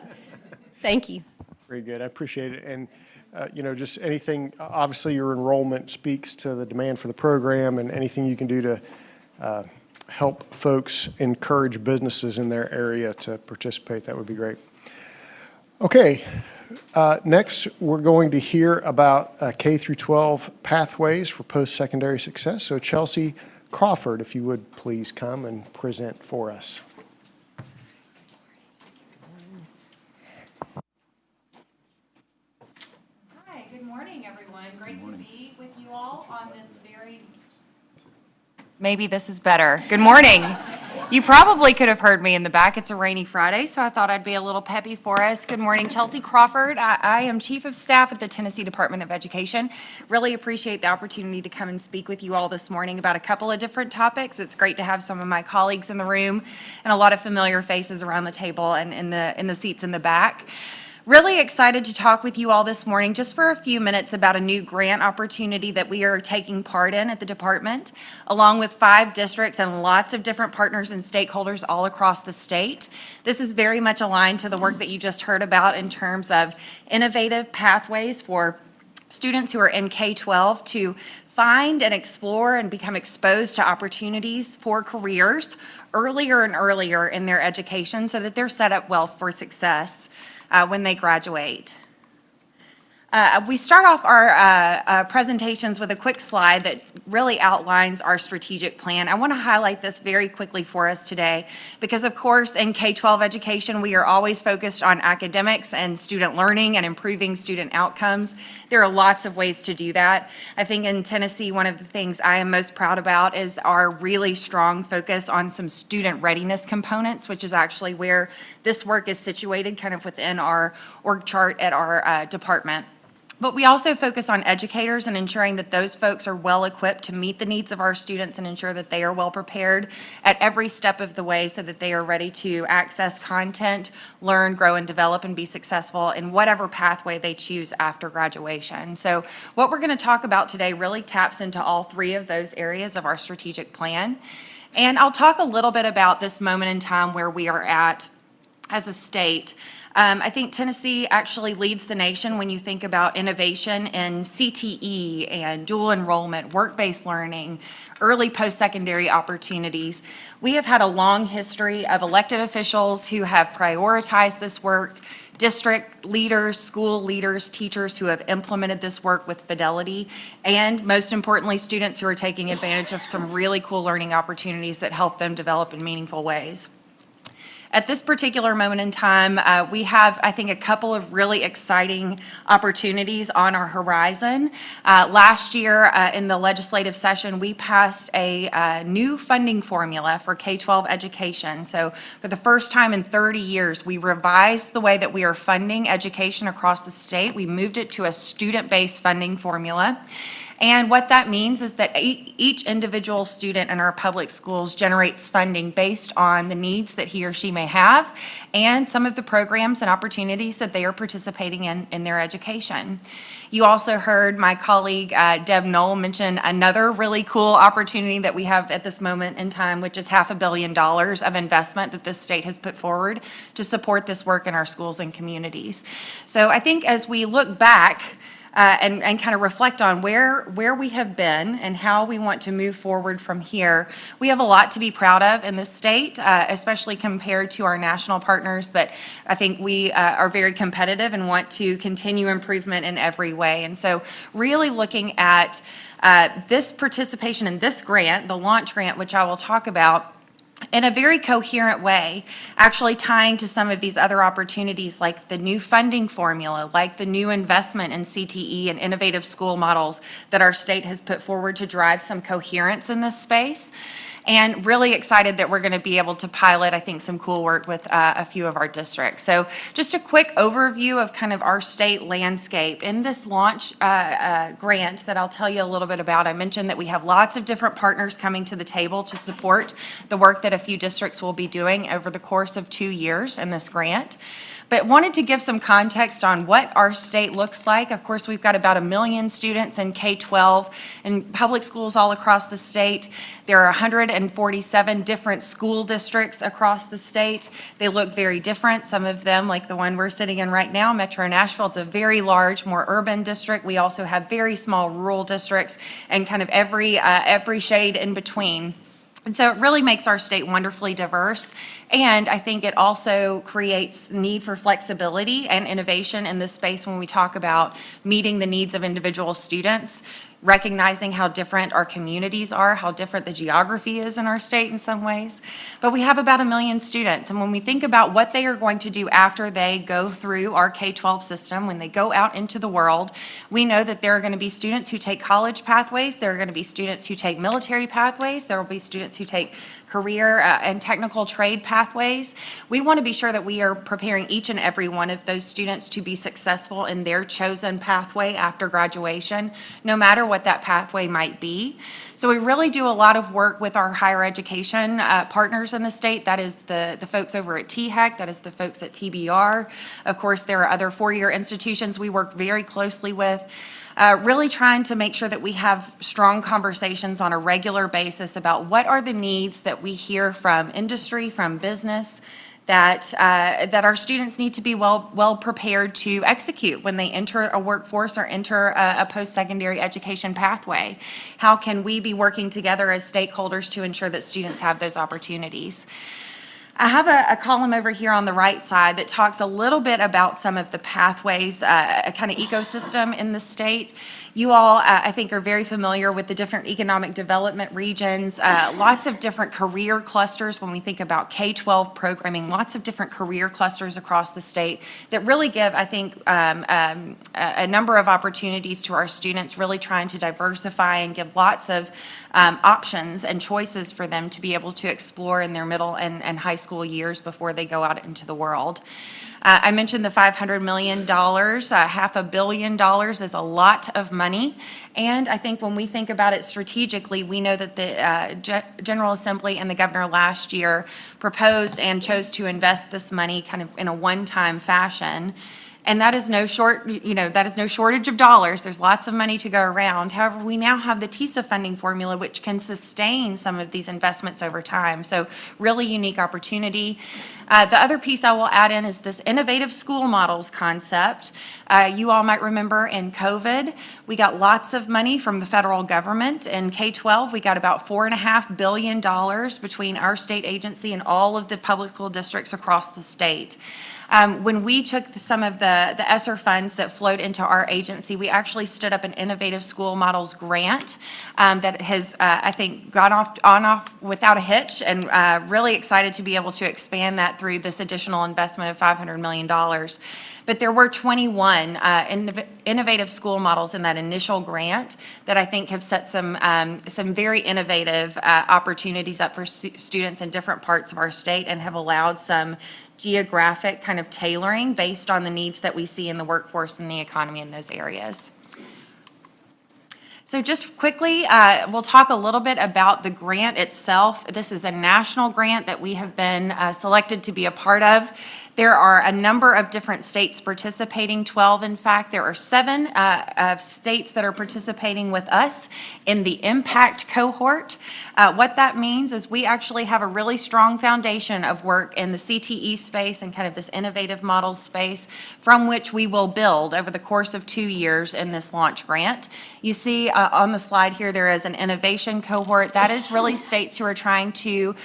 Thank you. Very good. I appreciate it. And, just anything, obviously your enrollment speaks to the demand for the program, and anything you can do to help folks encourage businesses in their area to participate, that would be great. Okay. Next, we're going to hear about K through 12 pathways for post-secondary success. So Chelsea Crawford, if you would please come and present for us. Hi, good morning, everyone. Great to be with you all on this maybe this is better. Good morning. You probably could have heard me in the back. It's a rainy Friday, so I thought I'd be a little peppy for us. Good morning, Chelsea Crawford. I am Chief of Staff at the Tennessee Department of Education. Really appreciate the opportunity to come and speak with you all this morning about a couple of different topics. It's great to have some of my colleagues in the room and a lot of familiar faces around the table and in the seats in the back. Really excited to talk with you all this morning just for a few minutes about a new grant opportunity that we are taking part in at the department, along with 5 districts and lots of different partners and stakeholders all across the state. This is very much aligned to the work that you just heard about in terms of innovative pathways for students who are in K-12 to find and explore and become exposed to opportunities for careers earlier and earlier in their education so that they're set up well for success when they graduate. We start off our presentations with a quick slide that really outlines our strategic plan. I want to highlight this very quickly for us today because, of course, in K-12 education, we are always focused on academics and student learning and improving student outcomes. There are lots of ways to do that. I think in Tennessee, one of the things I am most proud about is our really strong focus on some student readiness components, which is actually where this work is situated kind of within our org chart at our department. But we also focus on educators and ensuring that those folks are well equipped to meet the needs of our students and ensure that they are well prepared at every step of the way so that they are ready to access content, learn, grow, and develop and be successful in whatever pathway they choose after graduation. So what we're going to talk about today really taps into all 3 of those areas of our strategic plan. And I'll talk a little bit about this moment in time where we are at as a state. I think Tennessee actually leads the nation when you think about innovation in CTE and dual enrollment, work-based learning, early post-secondary opportunities. We have had a long history of elected officials who have prioritized this work, district leaders, school leaders, teachers who have implemented this work with fidelity, and most importantly, students who are taking advantage of some really cool learning opportunities that help them develop in meaningful ways. At this particular moment in time, we have, I think, a couple of really exciting opportunities on our horizon. Last year in the legislative session, we passed a new funding formula for K-12 education. So for the first time in 30 years, we revised the way that we are funding education across the state. We moved it to a student-based funding formula. And what that means is that each individual student in our public schools generates funding based on the needs that he or she may have and some of the programs and opportunities that they are participating in their education. You also heard my colleague Deb Knoll mention another really cool opportunity that we have at this moment in time, which is $500 million of investment that this state has put forward to support this work in our schools and communities. So I think as we look back and kind of reflect on where we have been and how we want to move forward from here. We have a lot to be proud of in this state, especially compared to our national partners, but I think we are very competitive and want to continue improvement in every way. And so really looking at this participation in this grant, the launch grant, which I will talk about, in a very coherent way, actually tying to some of these other opportunities like the new funding formula, like the new investment in CTE and innovative school models that our state has put forward to drive some coherence in this space. And really excited that we're going to be able to pilot, I think, some cool work with a few of our districts. So just a quick overview of kind of our state landscape. In this launch grant that I'll tell you a little bit about, I mentioned that we have lots of different partners coming to the table to support the work that a few districts will be doing over the course of 2 years in this grant. But wanted to give some context on what our state looks like. Of course, we've got about 1 million students in K-12 in public schools all across the state. There are 147 different school districts across the state. They look very different. Some of them, like the one we're sitting in right now, Metro Nashville, it's a very large, more urban district. We also have very small rural districts and kind of every shade in between. And so it really makes our state wonderfully diverse. And I think it also creates need for flexibility and innovation in this space when we talk about meeting the needs of individual students, recognizing how different our communities are, how different the geography is in our state in some ways. But we have about 1 million students. And when we think about what they are going to do after they go through our K-12 system, when they go out into the world, we know that there are going to be students who take college pathways, there are going to be students who take military pathways, there will be students who take career and technical trade pathways. We want to be sure that we are preparing each and every one of those students to be successful in their chosen pathway after graduation, no matter what that pathway might be. So we really do a lot of work with our higher education partners in the state. That is the folks over at THEC, that is the folks at TBR. Of course, there are other four-year institutions we work very closely with. Really trying to make sure that we have strong conversations on a regular basis about what are the needs that we hear from industry, from business, that our students need to be well prepared to execute when they enter a workforce or enter a post-secondary education pathway. How can we be working together as stakeholders to ensure that students have those opportunities? I have a column over here on the right side that talks a little bit about some of the pathways, a kind of ecosystem in the state. You all, I think, are very familiar with the different economic development regions, lots of different career clusters when we think about K-12 programming, lots of different career clusters across the state that really give, I think, a number of opportunities to our students, really trying to diversify and give lots of options and choices for them to be able to explore in their middle and high school years before they go out into the world. I mentioned the $500 million, $500 million is a lot of money. And I think when we think about it strategically, we know that the General Assembly and the governor last year proposed and chose to invest this money kind of in a one-time fashion. And that is no shortage of dollars. There's lots of money to go around. However, we now have the TISA funding formula, which can sustain some of these investments over time. So really unique opportunity. The other piece I will add in is this innovative school models concept. You all might remember in COVID, we got lots of money from the federal government. In K-12, we got about $4.5 billion between our state agency and all of the public school districts across the state. When we took some of the ESSER funds that flowed into our agency, we actually stood up an Innovative School Models grant that has, I think, gone off without a hitch, and really excited to be able to expand that through this additional investment of $500 million. But there were 21 innovative school models in that initial grant that I think have set some very innovative opportunities up for students in different parts of our state and have allowed some geographic kind of tailoring based on the needs that we see in the workforce and the economy in those areas. So just quickly, we'll talk a little bit about the grant itself. This is a national grant that we have been selected to be a part of. There are a number of different states participating, 12 in fact. There are 7 states that are participating with us in the impact cohort. What that means is we actually have a really strong foundation of work in the CTE space and kind of this innovative models space from which we will build over the course of 2 years in this launch grant. You see on the slide here, there is an innovation cohort. That is really states who are trying to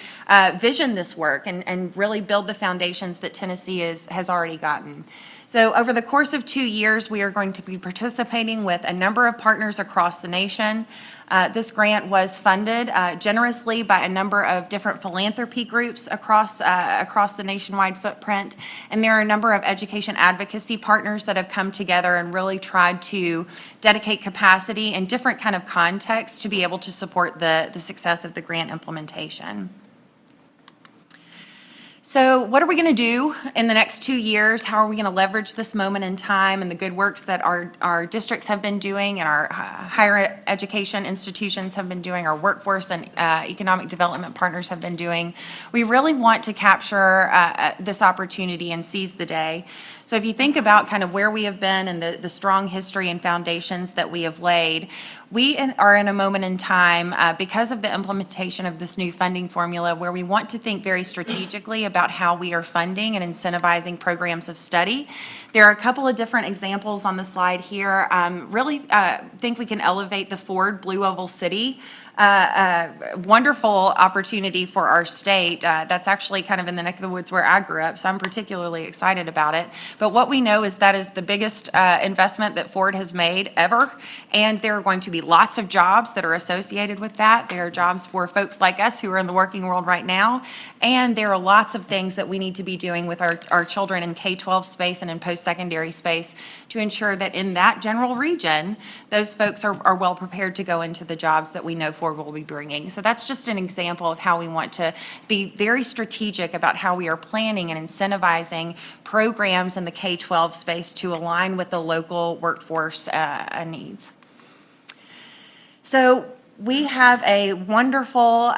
vision this work and really build the foundations that Tennessee has already gotten. So over the course of 2 years, we are going to be participating with a number of partners across the nation. This grant was funded generously by a number of different philanthropy groups across the nationwide footprint. And there are a number of education advocacy partners that have come together and really tried to dedicate capacity in different kind of contexts to be able to support the success of the grant implementation. So what are we going to do in the next 2 years? How are we going to leverage this moment in time and the good works that our districts have been doing and our higher education institutions have been doing, our workforce and economic development partners have been doing? We really want to capture this opportunity and seize the day. So if you think about kind of where we have been and the strong history and foundations that we have laid, we are in a moment in time because of the implementation of this new funding formula where we want to think very strategically about how we are funding and incentivizing programs of study. There are a couple of different examples on the slide here. Really think we can elevate the Ford Blue Oval City. Wonderful opportunity for our state. That's actually kind of in the neck of the woods where I grew up, so I'm particularly excited about it. But what we know is that is the biggest investment that Ford has made ever, and there are going to be lots of jobs that are associated with that. There are jobs for folks like us who are in the working world right now, and there are lots of things that we need to be doing with our children in K-12 space and in post-secondary space to ensure that in that general region, those folks are well prepared to go into the jobs that we know Ford will be bringing. So that's just an example of how we want to be very strategic about how we are planning and incentivizing programs in the K-12 space to align with the local workforce needs. So we have a wonderful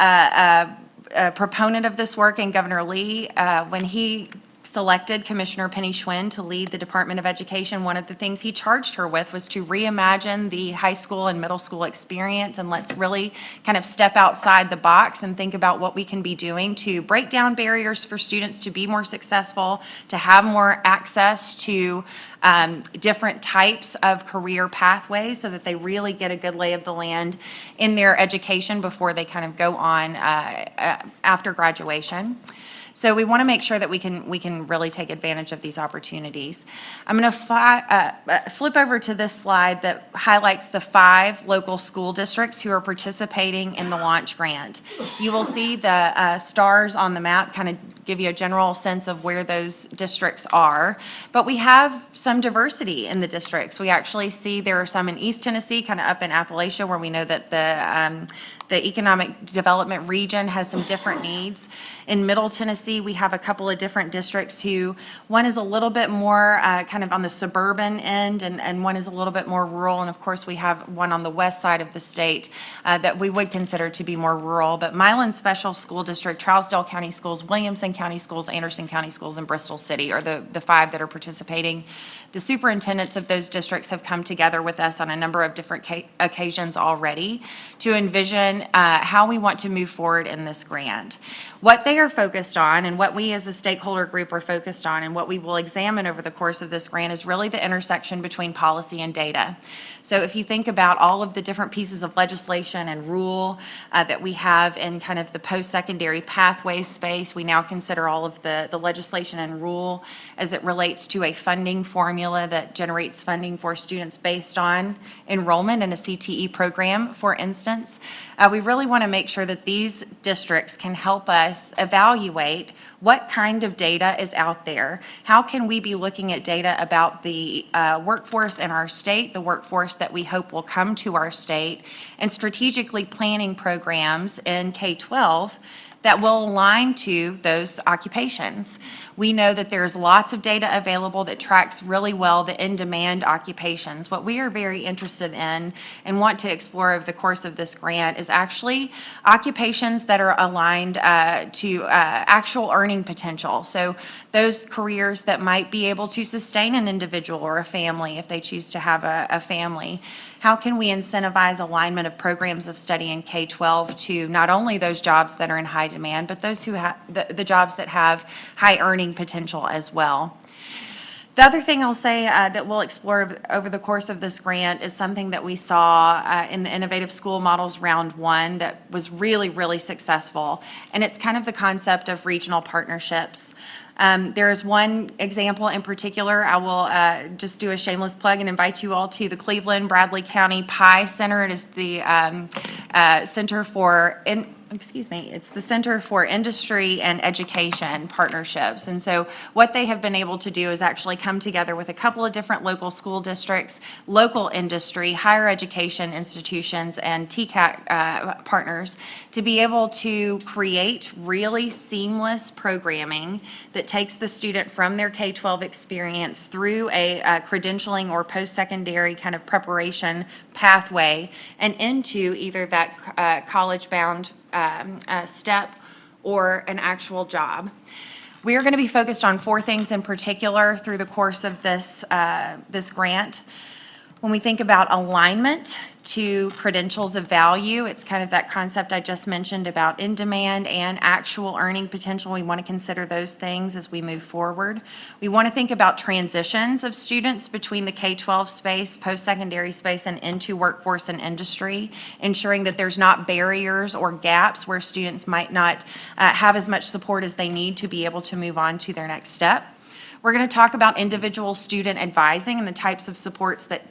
proponent of this work in Governor Lee. When he selected Commissioner Penny Schwinn to lead the Department of Education, one of the things he charged her with was to reimagine the high school and middle school experience, and let's really kind of step outside the box and think about what we can be doing to break down barriers for students to be more successful, to have more access to different types of career pathways so that they really get a good lay of the land in their education before they kind of go on after graduation. So we want to make sure that we can really take advantage of these opportunities. I'm going to flip over to this slide that highlights the 5 local school districts who are participating in the launch grant. You will see the stars on the map kind of give you a general sense of where those districts are. But we have some diversity in the districts. We actually see there are some in East Tennessee, kind of up in Appalachia, where we know that the economic development region has some different needs. In Middle Tennessee, we have a couple of different districts who, one is a little bit more kind of on the suburban end, and one is a little bit more rural. And of course, we have one on the west side of the state that we would consider to be more rural. But Milan Special School District, Trousdale County Schools, Williamson County Schools, Anderson County Schools, and Bristol City are the 5 that are participating. The superintendents of those districts have come together with us on a number of different occasions already to envision how we want to move forward in this grant. What they are focused on and what we as a stakeholder group are focused on and what we will examine over the course of this grant is really the intersection between policy and data. So if you think about all of the different pieces of legislation and rule that we have in kind of the post-secondary pathway space, we now consider all of the legislation and rule as it relates to a funding formula that generates funding for students based on enrollment in a CTE program, for instance. We really want to make sure that these districts can help us evaluate what kind of data is out there. How can we be looking at data about the workforce in our state, the workforce that we hope will come to our state, and strategically planning programs in K-12 that will align to those occupations. We know that there's lots of data available that tracks really well the in-demand occupations. What we are very interested in and want to explore over the course of this grant is actually occupations that are aligned to actual earning potential. So those careers that might be able to sustain an individual or a family if they choose to have a family. How can we incentivize alignment of programs of study in K-12 to not only those jobs that are in high demand, but those who have the jobs that have high earning potential as well? The other thing I'll say that we'll explore over the course of this grant is something that we saw in the Innovative School Models Round 1 that was really, really successful. And it's kind of the concept of regional partnerships. There is one example in particular. I will just do a shameless plug and invite you all to the Cleveland Bradley County PI Center. It is the Center for it's the Center for Industry and Education Partnerships. And so what they have been able to do is actually come together with a couple of different local school districts, local industry, higher education institutions, and TCAT partners to be able to create really seamless programming that takes the student from their K-12 experience through a credentialing or post-secondary kind of preparation pathway and into either that college-bound step or an actual job. We are going to be focused on 4 things in particular through the course of this grant. When we think about alignment to credentials of value, it's kind of that concept I just mentioned about in-demand and actual earning potential. We want to consider those things as we move forward. We want to think about transitions of students between the K-12 space, post-secondary space, and into workforce and industry, ensuring that there's not barriers or gaps where students might not have as much support as they need to be able to move on to their next step. We're going to talk about individual student advising and the types of supports that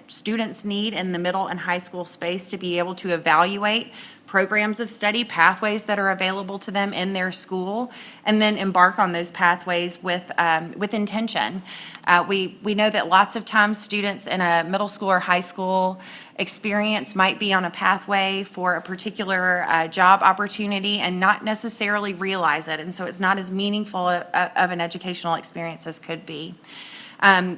students need in the middle and high school space to be able to evaluate programs of study, pathways that are available to them in their school, and then embark on those pathways with intention. We know that lots of times students in a middle school or high school experience might be on a pathway for a particular job opportunity and not necessarily realize it, and so it's not as meaningful of an educational experience as could be.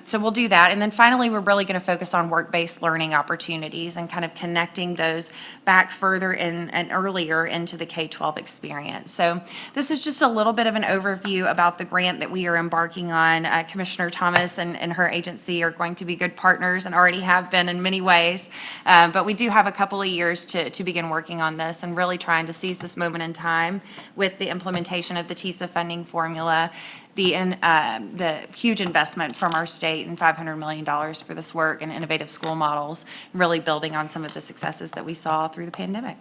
So we'll do that. And then finally, we're really going to focus on work-based learning opportunities and kind of connecting those back further and earlier into the K-12 experience. So this is just a little bit of an overview about the grant that we are embarking on. Commissioner Thomas and her agency are going to be good partners and already have been in many ways. But we do have a couple of years to begin working on this and really trying to seize this moment in time with the implementation of the TISA funding formula, the huge investment from our state and $500 million for this work and innovative school models, really building on some of the successes that we saw through the pandemic.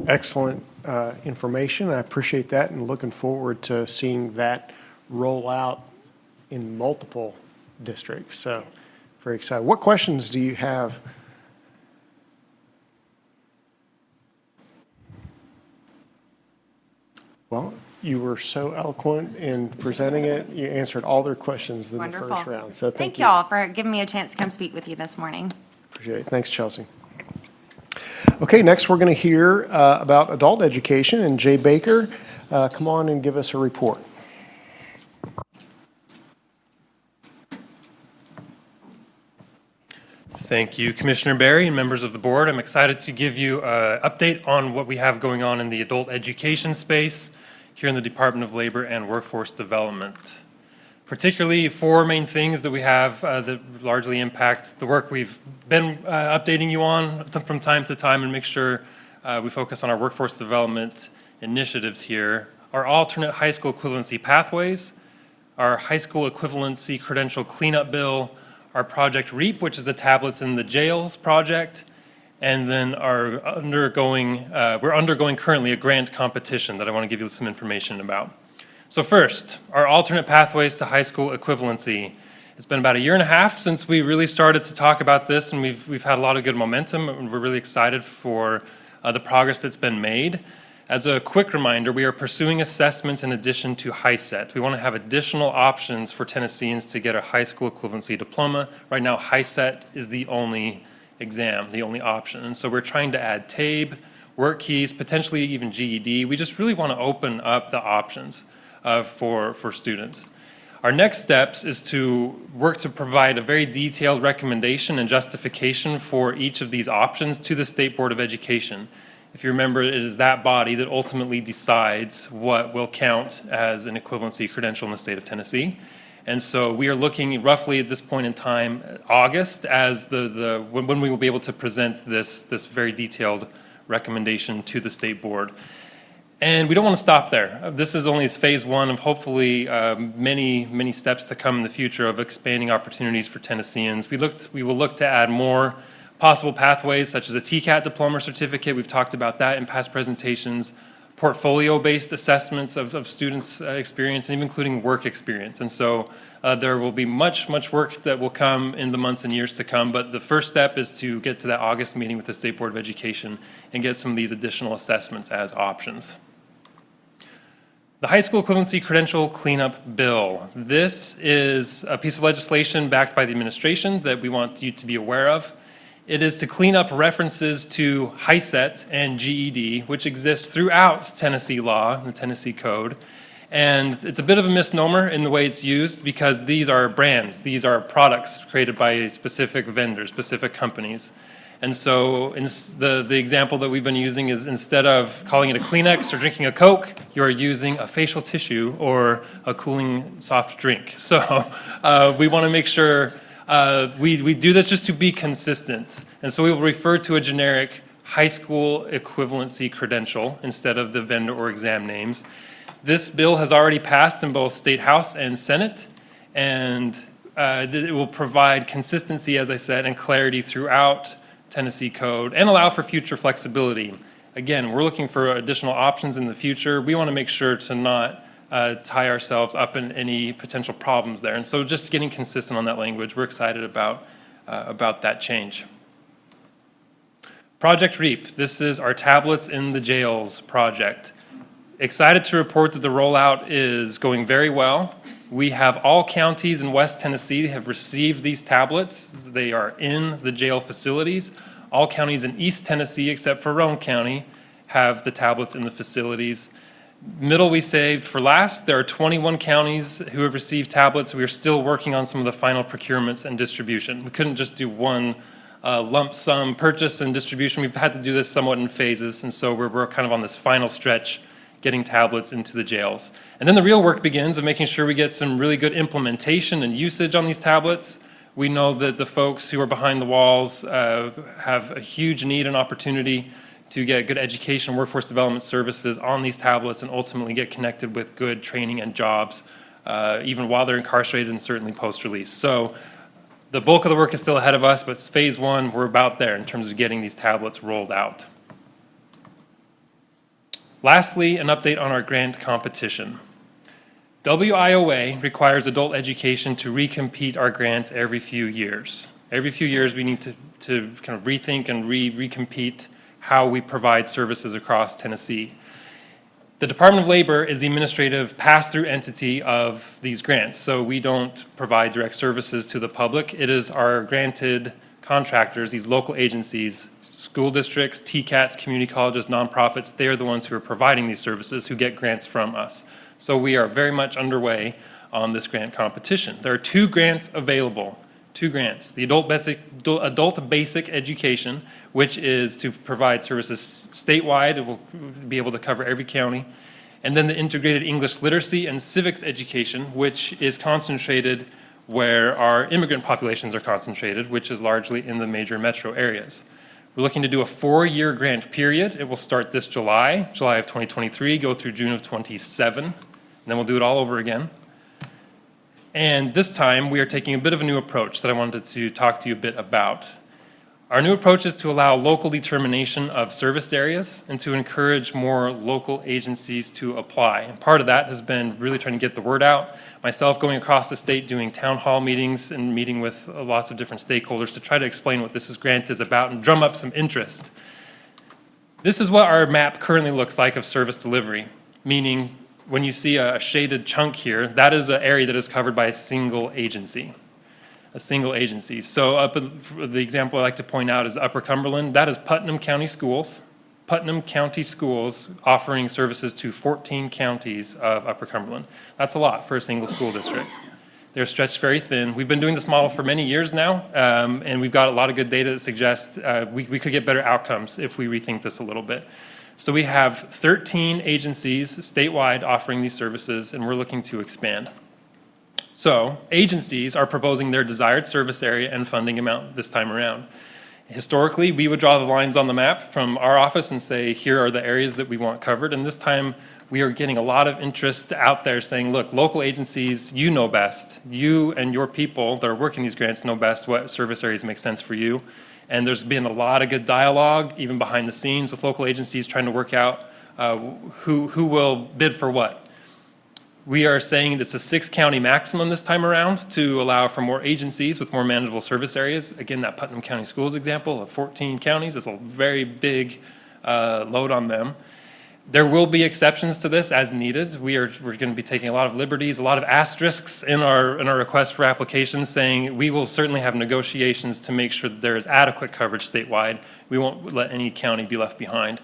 Excellent information. I appreciate that and looking forward to seeing that roll out in multiple districts. So very excited. What questions do you have? Well, you were so eloquent in presenting it. You answered all their questions in the first round. So thank you all for giving me a chance to come speak with you this morning. Appreciate it. Thanks, Chelsea. Okay, next we're going to hear about adult education, and Jay Baker, come on and give us a report. Thank you, Commissioner Berry and members of the board. I'm excited to give you an update on what we have going on in the adult education space here in the Department of Labor and Workforce Development. Particularly 4 main things that we have that largely impact the work we've been updating you on from time to time and make sure we focus on our workforce development initiatives here. Our alternate high school equivalency pathways, our high school equivalency credential cleanup bill, our Project REAP, which is the tablets in the jails project, and then we're undergoing currently a grant competition that I want to give you some information about. So first, our alternate pathways to high school equivalency. It's been about 1.5 years since we really started to talk about this, and we've had a lot of good momentum, and we're really excited for the progress that's been made. As a quick reminder, we are pursuing assessments in addition to HiSET. We want to have additional options for Tennesseans to get a high school equivalency diploma. Right now, HiSET is the only exam, the only option. And so we're trying to add TABE, work keys, potentially even GED. We just really want to open up the options for students. Our next steps is to work to provide a very detailed recommendation and justification for each of these options to the State Board of Education. If you remember, it is that body that ultimately decides what will count as an equivalency credential in the state of Tennessee. And so we are looking roughly at this point in time, August, as when we will be able to present this very detailed recommendation to the State Board. And we don't want to stop there. This is only phase 1 of hopefully many steps to come in the future of expanding opportunities for Tennesseans. We will look to add more possible pathways such as a TCAT diploma certificate. We've talked about that in past presentations. portfolio-based assessments of students' experience, and even including work experience. And so there will be much work that will come in the months and years to come, but the first step is to get to that August meeting with the State Board of Education and get some of these additional assessments as options. The High School Equivalency Credential Cleanup Bill. This is a piece of legislation backed by the administration that we want you to be aware of. It is to clean up references to HiSET and GED, which exist throughout Tennessee law, the Tennessee Code. And it's a bit of a misnomer in the way it's used because these are brands. These are products created by specific vendors, specific companies. And so the example that we've been using is instead of calling it a Kleenex or drinking a Coke, you are using a facial tissue or a cooling soft drink. So we want to make sure we do this just to be consistent. And so we will refer to a generic high school equivalency credential instead of the vendor or exam names. This bill has already passed in both State House and Senate, and it will provide consistency, as I said, and clarity throughout Tennessee Code and allow for future flexibility. Again, we're looking for additional options in the future. We want to make sure to not tie ourselves up in any potential problems there. And so just getting consistent on that language, we're excited about that change. Project REAP, this is our tablets in the jails project. Excited to report that the rollout is going very well. We have all counties in West Tennessee have received these tablets. They are in the jail facilities. All counties in East Tennessee, except for Roane County, have the tablets in the facilities. Middle we saved for last. There are 21 counties who have received tablets. We are still working on some of the final procurements and distribution. We couldn't just do one lump sum purchase and distribution. We've had to do this somewhat in phases, and so we're kind of on this final stretch getting tablets into the jails. And then the real work begins of making sure we get some really good implementation and usage on these tablets. We know that the folks who are behind the walls have a huge need and opportunity to get good education, workforce development services on these tablets and ultimately get connected with good training and jobs, even while they're incarcerated and certainly post-release. So the bulk of the work is still ahead of us, but phase one, we're about there in terms of getting these tablets rolled out. Lastly, an update on our grant competition. WIOA requires adult education to recompete our grants every few years. Every few years we need to kind of rethink and recompete how we provide services across Tennessee. The Department of Labor is the administrative pass-through entity of these grants, so we don't provide direct services to the public. It is our granted contractors, these local agencies, school districts, TCATs, community colleges, nonprofits, they're the ones who are providing these services who get grants from us. So we are very much underway on this grant competition. There are 2 grants available, 2 grants. The Adult Basic Education, which is to provide services statewide. It will be able to cover every county. And then the Integrated English Literacy and Civics Education, which is concentrated where our immigrant populations are concentrated, which is largely in the major metro areas. We're looking to do a 4-year grant period. It will start this July of 2023, go through June of 27, and then we'll do it all over again. And this time, we are taking a bit of a new approach that I wanted to talk to you a bit about. Our new approach is to allow local determination of service areas and to encourage more local agencies to apply. And part of that has been really trying to get the word out. Myself going across the state doing town hall meetings and meeting with lots of different stakeholders to try to explain what this grant is about and drum up some interest. This is what our map currently looks like of service delivery, meaning when you see a shaded chunk here, that is an area that is covered by a single agency. A single agency. So the example I like to point out is Upper Cumberland. That is Putnam County Schools. Putnam County Schools offering services to 14 counties of Upper Cumberland. That's a lot for a single school district. They're stretched very thin. We've been doing this model for many years now, and we've got a lot of good data that suggests we could get better outcomes if we rethink this a little bit. So we have 13 agencies statewide offering these services, and we're looking to expand. So agencies are proposing their desired service area and funding amount this time around. Historically, we would draw the lines on the map from our office and say, here are the areas that we want covered. And this time, we are getting a lot of interest out there saying, look, local agencies, you know best. You and your people that are working these grants know best what service areas make sense for you. And there's been a lot of good dialogue, even behind the scenes with local agencies trying to work out who will bid for what. We are saying it's a 6-county maximum this time around to allow for more agencies with more manageable service areas. Again, that Putnam County Schools example of 14 counties is a very big load on them. There will be exceptions to this as needed. We're going to be taking a lot of liberties, a lot of asterisks in our request for applications, saying we will certainly have negotiations to make sure that there is adequate coverage statewide. We won't let any county be left behind.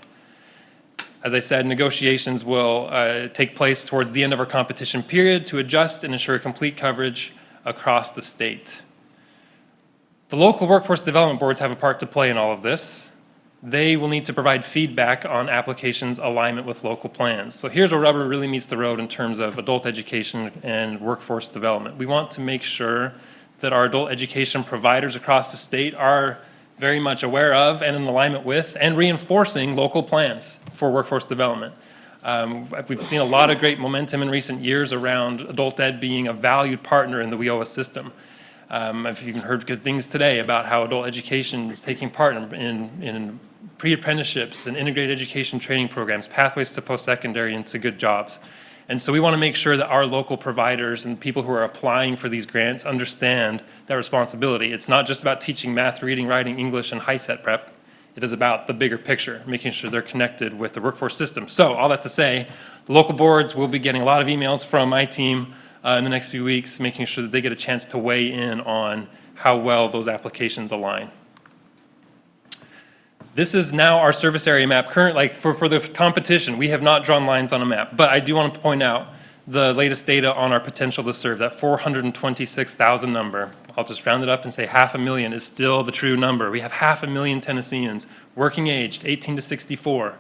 As I said, negotiations will take place towards the end of our competition period to adjust and ensure complete coverage across the state. The local workforce development boards have a part to play in all of this. They will need to provide feedback on applications' alignment with local plans. So here's where rubber really meets the road in terms of adult education and workforce development. We want to make sure that our adult education providers across the state are very much aware of and in alignment with and reinforcing local plans for workforce development. We've seen a lot of great momentum in recent years around adult ed being a valued partner in the WIOA system. I've even heard good things today about how adult education is taking part in pre-apprenticeships and integrated education training programs, pathways to post-secondary into good jobs. And so we want to make sure that our local providers and people who are applying for these grants understand that responsibility. It's not just about teaching math, reading, writing, English, and high-set prep. It is about the bigger picture, making sure they're connected with the workforce system. So all that to say, the local boards will be getting a lot of emails from my team in the next few weeks, making sure that they get a chance to weigh in on how well those applications align. This is now our service area map. For the competition, we have not drawn lines on a map, but I do want to point out the latest data on our potential to serve, that 426,000 number. I'll just round it up and say 500,000 is still the true number. We have 500,000 Tennesseans, working aged, 18 to 64,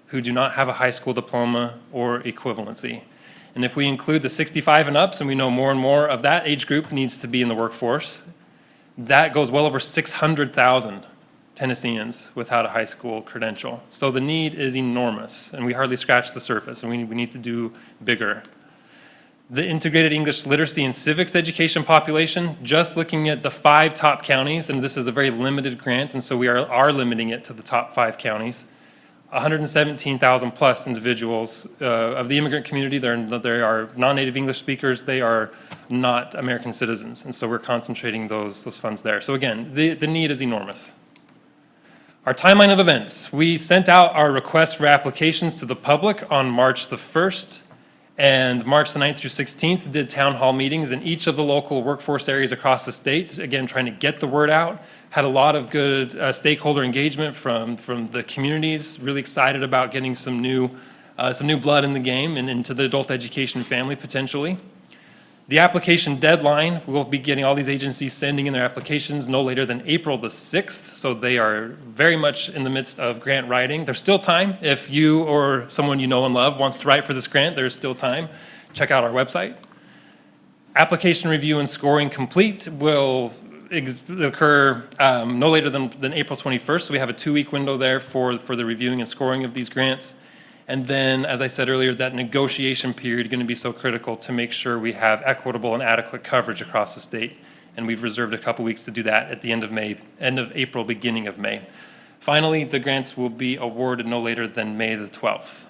who do not have a high school diploma or equivalency. And if we include the 65 and ups, and we know more and more of that age group needs to be in the workforce, that goes well over 600,000 Tennesseans without a high school credential. So the need is enormous, and we hardly scratched the surface, and we need to do bigger. The integrated English literacy and civics education population, just looking at the 5 top counties, and this is a very limited grant, and so we are limiting it to the top 5 counties. 117,000 plus individuals of the immigrant community. They are non-native English speakers. They are not American citizens, and so we're concentrating those funds there. So again, the need is enormous. Our timeline of events. We sent out our request for applications to the public on March the 1st, and March the 9th through 16th did town hall meetings in each of the local workforce areas across the state, again, trying to get the word out. Had a lot of good stakeholder engagement from the communities, really excited about getting some new blood in the game and into the adult education family potentially. The application deadline, we'll be getting all these agencies sending in their applications no later than April the 6th, so they are very much in the midst of grant writing. There's still time. If you or someone you know and love wants to write for this grant, there's still time. Check out our website. Application review and scoring complete will occur no later than April 21st, so we have a 2-week window there for the reviewing and scoring of these grants. And then, as I said earlier, that negotiation period is going to be so critical to make sure we have equitable and adequate coverage across the state. And we've reserved a couple weeks to do that at the end of April, beginning of May. Finally, the grants will be awarded no later than May the 12th.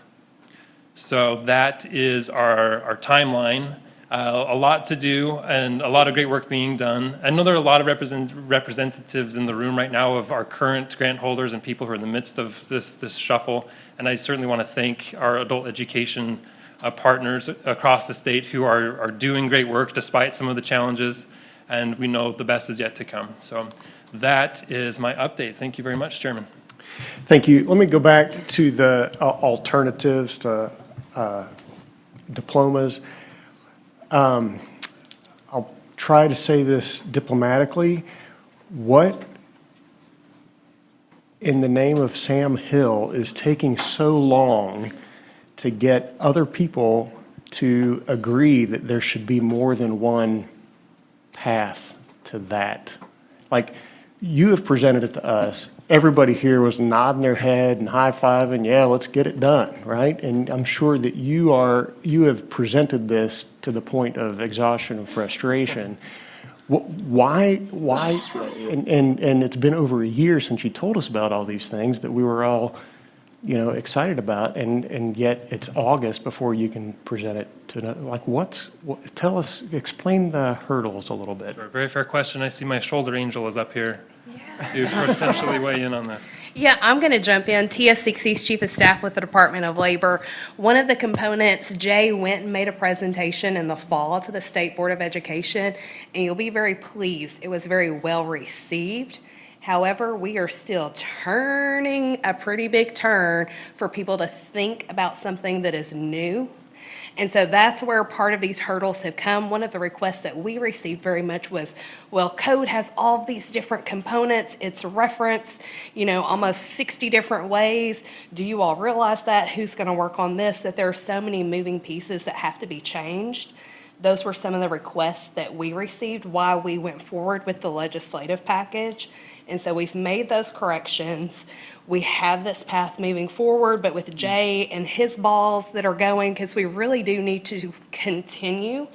So that is our timeline. A lot to do and a lot of great work being done. I know there are a lot of representatives in the room right now of our current grant holders and people who are in the midst of this shuffle. And I certainly want to thank our adult education partners across the state who are doing great work despite some of the challenges. And we know the best is yet to come. So that is my update. Thank you very much, Chairman. Thank you. Let me go back to the alternatives to diplomas. I'll try to say this diplomatically. What in the name of Sam Hill is taking so long to get other people to agree that there should be more than one path to that? Like, you have presented it to us. Everybody here was nodding their head and high-fiving, yeah, let's get it done, right? And I'm sure that you have presented this to the point of exhaustion and frustration. Why, and it's been over a year since you told us about all these things that we were all excited about, and yet it's August before you can present it to another, like tell us, explain the hurdles a little bit. Sure, very fair question. I see my shoulder angel is up here to potentially weigh in on this. Yeah, I'm going to jump in. Tia Sixties, Chief of Staff with the Department of Labor. One of the components, Jay went and made a presentation in the fall to the State Board of Education, and you'll be very pleased. It was very well received. However, we are still turning a pretty big turn for people to think about something that is new. And so that's where part of these hurdles have come. One of the requests that we received very much was, well, code has all of these different components. It's referenced, almost 60 different ways. Do you all realize that? Who's going to work on this? That there are so many moving pieces that have to be changed. Those were some of the requests that we received while we went forward with the legislative package. And so we've made those corrections. We have this path moving forward, but with Jay and his balls that are going, because we really do need to continue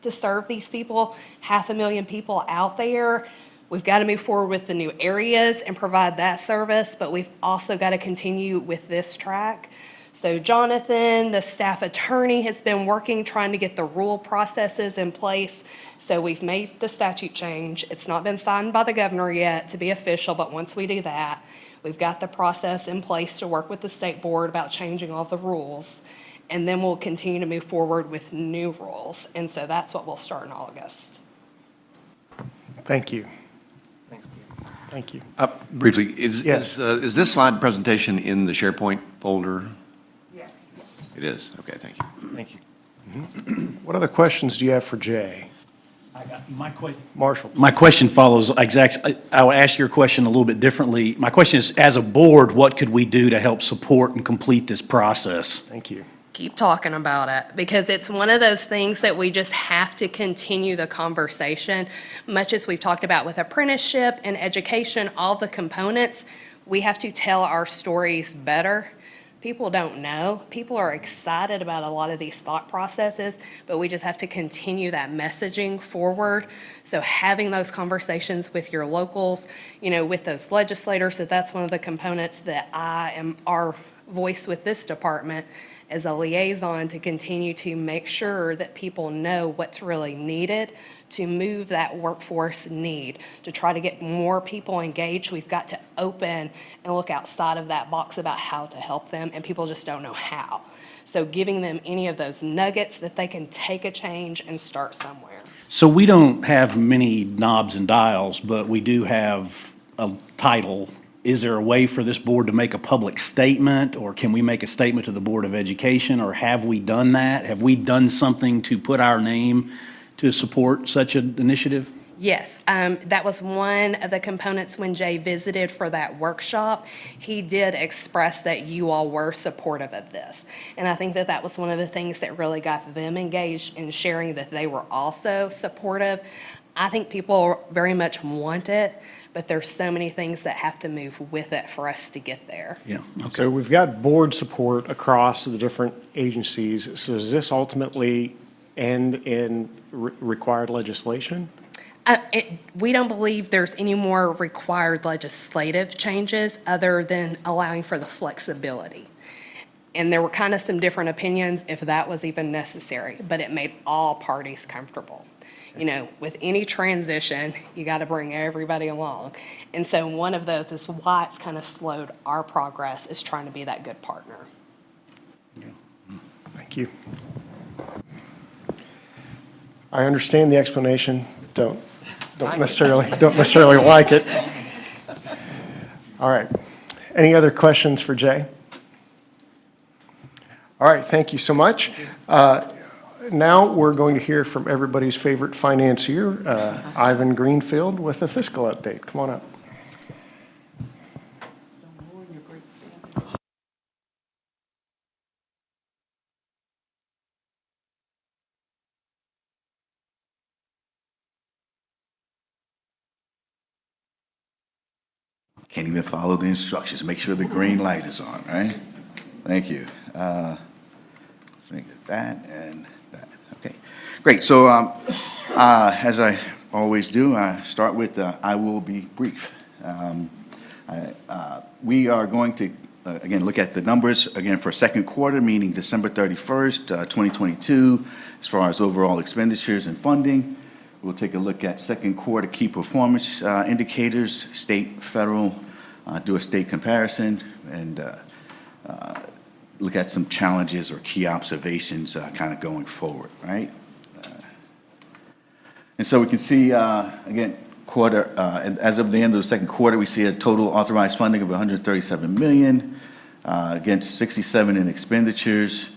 to serve these people, 500,000 people out there. We've got to move forward with the new areas and provide that service, but we've also got to continue with this track. So Jonathan, the staff attorney, has been working, trying to get the rule processes in place. So we've made the statute change. It's not been signed by the governor yet to be official, but once we do that, we've got the process in place to work with the state board about changing all the rules. And then we'll continue to move forward with new rules. And so that's what we'll start in August. Thank you. Thanks, Steve. Thank you. Briefly, Yes. is this slide presentation in the SharePoint folder? Yes. It is. Okay, thank you. Thank you. What other questions do you have for Jay? Marshall. My question follows I will ask your question a little bit differently. My question is, as a board, what could we do to help support and complete this process? Thank you. Keep talking about it, because it's one of those things that we just have to continue the conversation. Much as we've talked about with apprenticeship and education, all the components, we have to tell our stories better. People don't know. People are excited about a lot of these thought processes, but we just have to continue that messaging forward. So having those conversations with your locals, with those legislators, that's one of the components that I am our voice with this department as a liaison to continue to make sure that people know what's really needed to move that workforce need, to try to get more people engaged. We've got to open and look outside of that box about how to help them, and people just don't know how. So giving them any of those nuggets that they can take a change and start somewhere. So we don't have many knobs and dials, but we do have a title. Is there a way for this board to make a public statement, or can we make a statement to the Board of Education, or have we done that? Have we done something to put our name to support such an initiative? Yes, that was one of the components when Jay visited for that workshop. He did express that you all were supportive of this. And I think that that was one of the things that really got them engaged in sharing that they were also supportive. I think people very much want it, but there's so many things that have to move with it for us to get there. Yeah. Okay. So we've got board support across the different agencies. So does this ultimately end in required legislation? We don't believe there's any more required legislative changes other than allowing for the flexibility. And there were kind of some different opinions if that was even necessary, but it made all parties comfortable. With any transition, you got to bring everybody along. And so one of those is why it's kind of slowed our progress, is trying to be that good partner. Thank you. I understand the explanation. Don't necessarily like it. All right. Any other questions for Jay? All right. Thank you so much. Now we're going to hear from everybody's favorite financier, Ivan Greenfield, with a fiscal update. Come on up. Can't even follow the instructions. Make sure the green light is on, right? Thank you. Let's make it that and that. Okay, great. So as I always do, I start with I will be brief. We are going to again, look at the numbers, again, for second quarter, meaning December 31st, 2022, as far as overall expenditures and funding. We'll take a look at second quarter key performance indicators, state, federal, do a state comparison, and look at some challenges or key observations kind of going forward, right? And so we can see, again, and as of the end of the second quarter, we see a total authorized funding of $137 million against 67 in expenditures.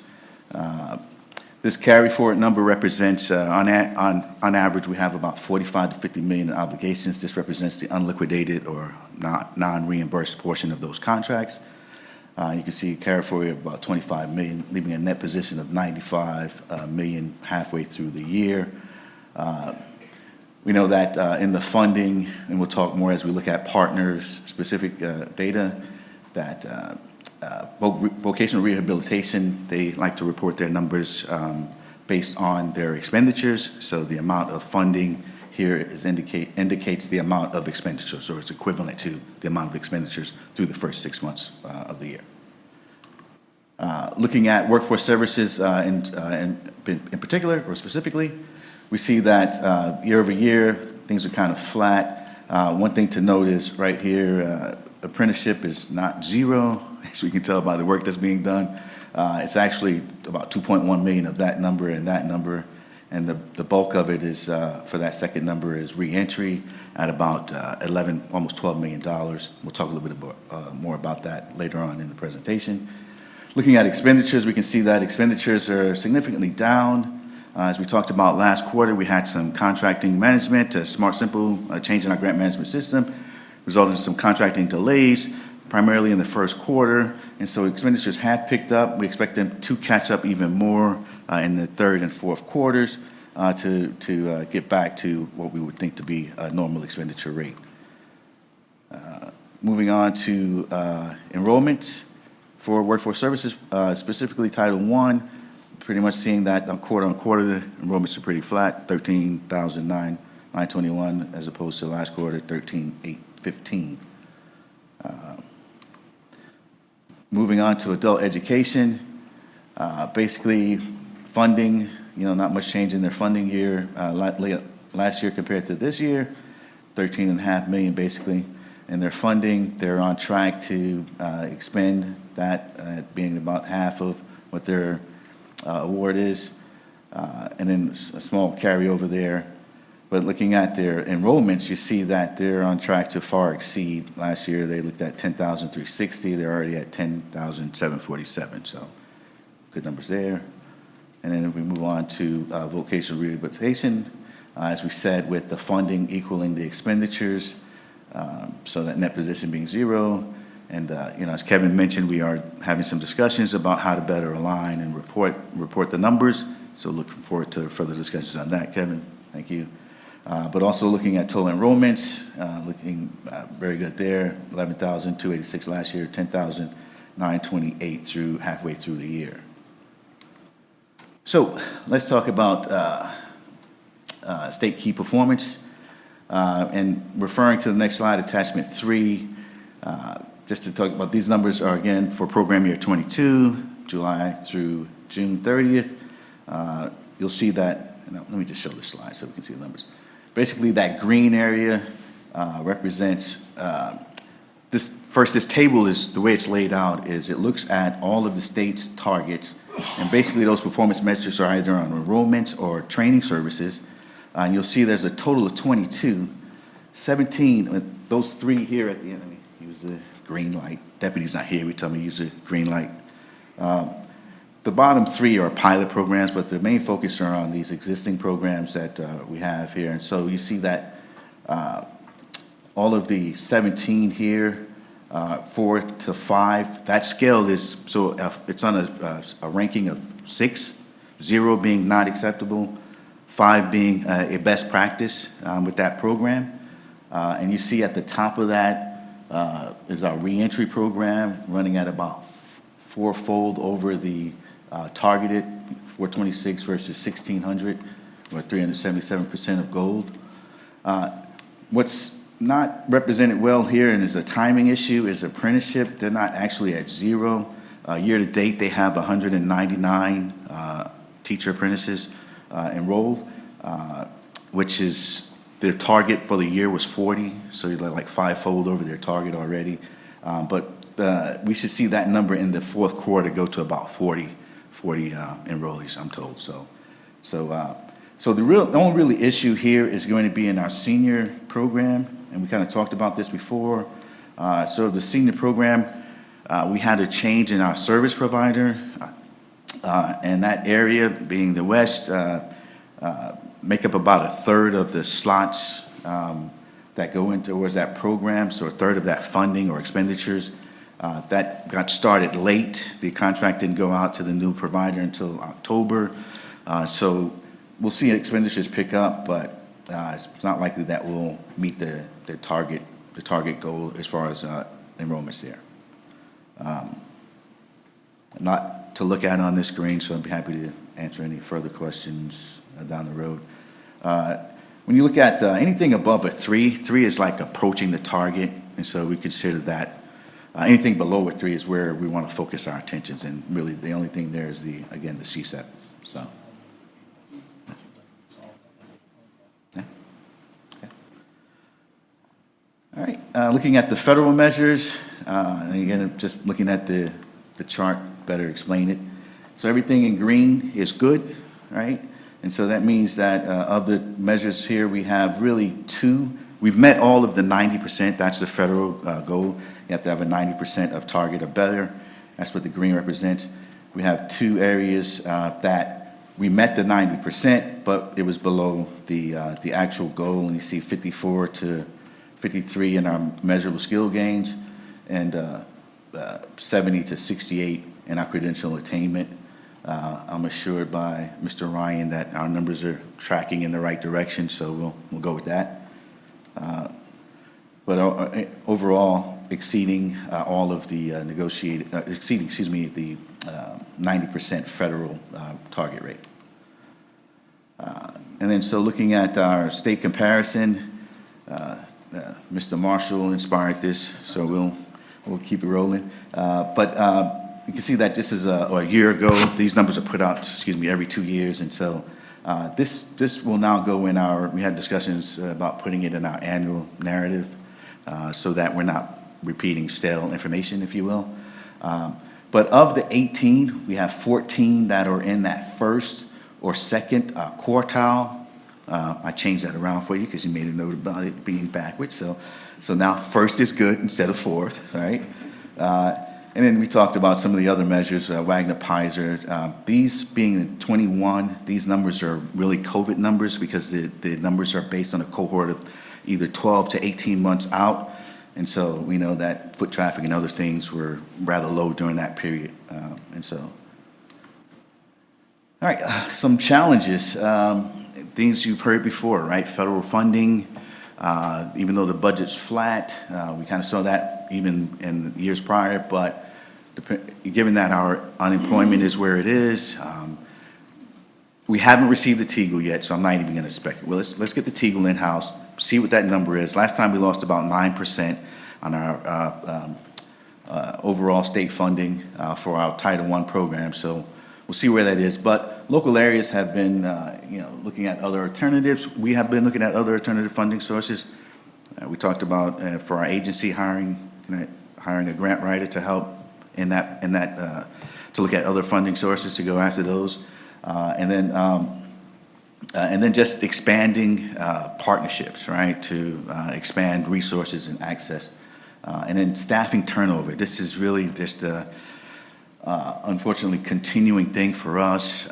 This carry forward number represents, on average, we have about 45 to 50 million in obligations. This represents the unliquidated or non-reimbursed portion of those contracts. You can see carry forward of about 25 million, leaving a net position of 95 million halfway through the year. We know that in the funding, and we'll talk more as we look at partners specific data, that vocational rehabilitation, they like to report their numbers based on their expenditures. So the amount of funding here indicates the amount of expenditures, or it's equivalent to the amount of expenditures through the first 6 months of the year. Looking at workforce services in particular or specifically, we see that year over year, things are kind of flat. One thing to note is right here, apprenticeship is not zero, as we can tell by the work that's being done. It's actually about 2.1 million of that number and that number. And the bulk of it is, for that second number, is reentry at about 11, almost $12 million. We'll talk a little bit more about that later on in the presentation. Looking at expenditures, we can see that expenditures are significantly down. As we talked about last quarter, we had some contracting management, Smart Simple, change in our grant management system, resulting in some contracting delays, primarily in the first quarter. And so expenditures have picked up. We expect them to catch up even more in the third and fourth quarters to get back to what we would think to be a normal expenditure rate. Moving on to enrollments for workforce services, specifically Title I, pretty much seeing that quarter on quarter, the enrollments are pretty flat, 13,921 as opposed to last quarter, 13,815. Moving on to adult education, basically funding, not much change in their funding year, last year compared to this year, 13.5 million basically. And their funding, they're on track to expend that, being about half of what their award is, and then a small carryover there. But looking at their enrollments, you see that they're on track to far exceed. Last year, they looked at 10,360. They're already at 10,747. So good numbers there. And then if we move on to vocational rehabilitation, as we said, with the funding equaling the expenditures, so that net position being zero. And as Kevin mentioned, we are having some discussions about how to better align and report the numbers. So looking forward to further discussions on that, Kevin. Thank you. But also looking at total enrollments, looking very good there. 11,286 last year, 10,928 through halfway through the year. So let's talk about state key performance. And referring to the next slide, attachment 3, just to talk about these numbers are again for program year 22, July through June 30th. You'll see that, let me just show this slide so we can see the numbers. Basically, that green area represents, this table is, the way it's laid out is it looks at all of the state's targets, and basically those performance metrics are either on enrollments or training services. And you'll see there's a total of 22, 17, those three here at the end. Let me use the green light. Deputy's not here, we tell me to use the green light. The bottom three are pilot programs, but the main focus are on these existing programs that we have here. And so you see that all of the 17 here, 4 to 5, that scale is, so it's on a ranking of 6, 0 being not acceptable, 5 being a best practice with that program. And you see at the top of that is our reentry program running at about fourfold over the targeted 426 versus 1600, or 377% of gold. What's not represented well here, and is a timing issue, is apprenticeship. They're not actually at zero. Year to date, they have 199 teacher apprentices enrolled, which is, their target for the year was 40, so you're like fivefold over their target already. But we should see that number in the fourth quarter go to about 40 enrollees, I'm told. So the only really issue here is going to be in our senior program, and we kind of talked about this before. So the senior program, we had a change in our service provider, and that area, being the West, make up about a third of the slots that go into towards that program, so a third of that funding or expenditures. That got started late. The contract didn't go out to the new provider until October. So we'll see expenditures pick up, but it's not likely that will meet the target goal as far as enrollments there. Not to look at on this screen, so I'd be happy to answer any further questions down the road. When you look at anything above a 3 is like approaching the target, and so we consider that. Anything below a 3 is where we want to focus our attentions, and really the only thing there is the CSEP. So. Yeah. Okay. All right. Looking at the federal measures, and again, just looking at the chart, better explain it. So everything in green is good, right? And so that means that of the measures here, we have really 2. We've met all of the 90%. That's the federal goal. You have to have a 90% of target or better. That's what the green represents. We have 2 areas that we met the 90%, but it was below the actual goal. And you see 54 to 53 in our measurable skill gains, and 70 to 68 in our credential attainment. I'm assured by Mr. Ryan that our numbers are tracking in the right direction, so we'll go with that. But overall, exceeding all of the exceeding the 90% federal target rate. And then so looking at our state comparison, Mr. Marshall inspired this, so we'll keep it rolling. But you can see that this is a year ago. These numbers are put out, every 2 years, and so this will now go in our. We had discussions about putting it in our annual narrative, so that we're not repeating stale information, if you will. But of the 18, we have 14 that are in that first or second quartile. I changed that around for you because you made a note about it being backwards. So now first is good instead of fourth, right? And then we talked about some of the other measures, Wagner-Pfizer. These being 21, these numbers are really COVID numbers because the numbers are based on a cohort of either 12 to 18 months out. And so we know that foot traffic and other things were rather low during that period. All right, some challenges, things you've heard before, right? Federal funding, even though the budget's flat, we kind of saw that even in years prior, but given that our unemployment is where it is, we haven't received the TEAGL yet, so I'm not even going to speculate. Well, let's get the TEAGL in-house, see what that number is. Last time we lost about 9% on our overall state funding for our Title I program, so we'll see where that is. But local areas have been, looking at other alternatives. We have been looking at other alternative funding sources. We talked about for our agency hiring a grant writer to help in that to look at other funding sources to go after those, and then just expanding partnerships, right, to expand resources and access, and then staffing turnover. This is really just unfortunately continuing thing for us,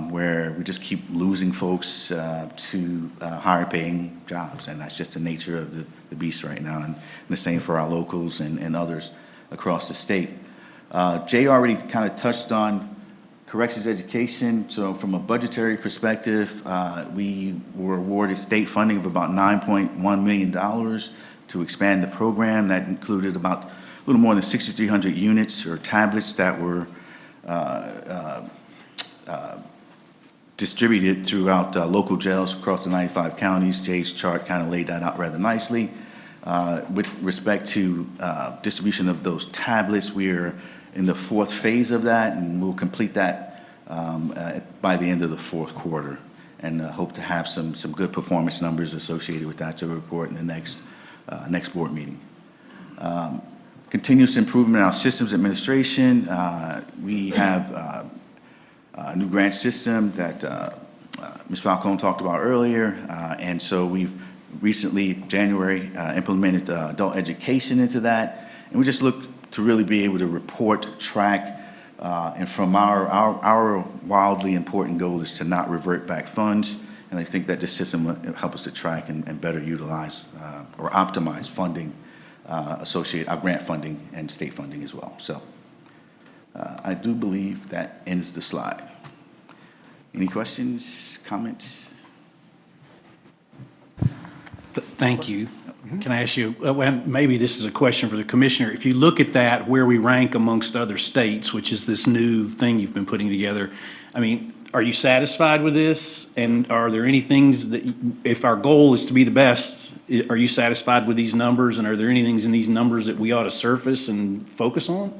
where we just keep losing folks to higher paying jobs, and that's just the nature of the beast right now, and the same for our locals and others across the state. Jay already kind of touched on corrections education. So from a budgetary perspective, we were awarded state funding of about $9.1 million to expand the program. That included about a little more than 6,300 units or tablets that were distributed throughout local jails across the 95 counties. Jay's chart kind of laid that out rather nicely. With respect to distribution of those tablets, we're in the fourth phase of that, and we'll complete that by the end of the fourth quarter, and hope to have some good performance numbers associated with that to report in the next board meeting. Continuous improvement in our systems administration. We have a new grant system that Ms. Falcone talked about earlier, and so we've recently, January, implemented adult education into that, and we just look to really be able to report, track, and from our wildly important goal is to not revert back funds, and I think that this system will help us to track and better utilize or optimize funding associate our grant funding and state funding as well. So I do believe that ends the slide. Any questions, comments? Thank you. Can I ask you, well, maybe this is a question for the commissioner. If you look at that, where we rank amongst other states, which is this new thing you've been putting together, I mean, are you satisfied with this? And are there any things that, if our goal is to be the best, are you satisfied with these numbers? And are there any things in these numbers that we ought to surface and focus on?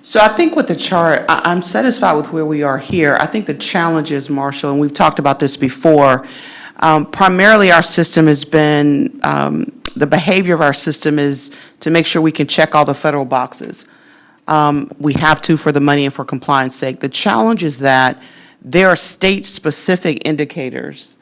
So I think with the chart, I'm satisfied with where we are here. I think the challenge is, Marshall, and we've talked about this before, primarily our system has been, the behavior of our system is to make sure we can check all the federal boxes. We have to for the money and for compliance sake. The challenge is that there are state-specific indicators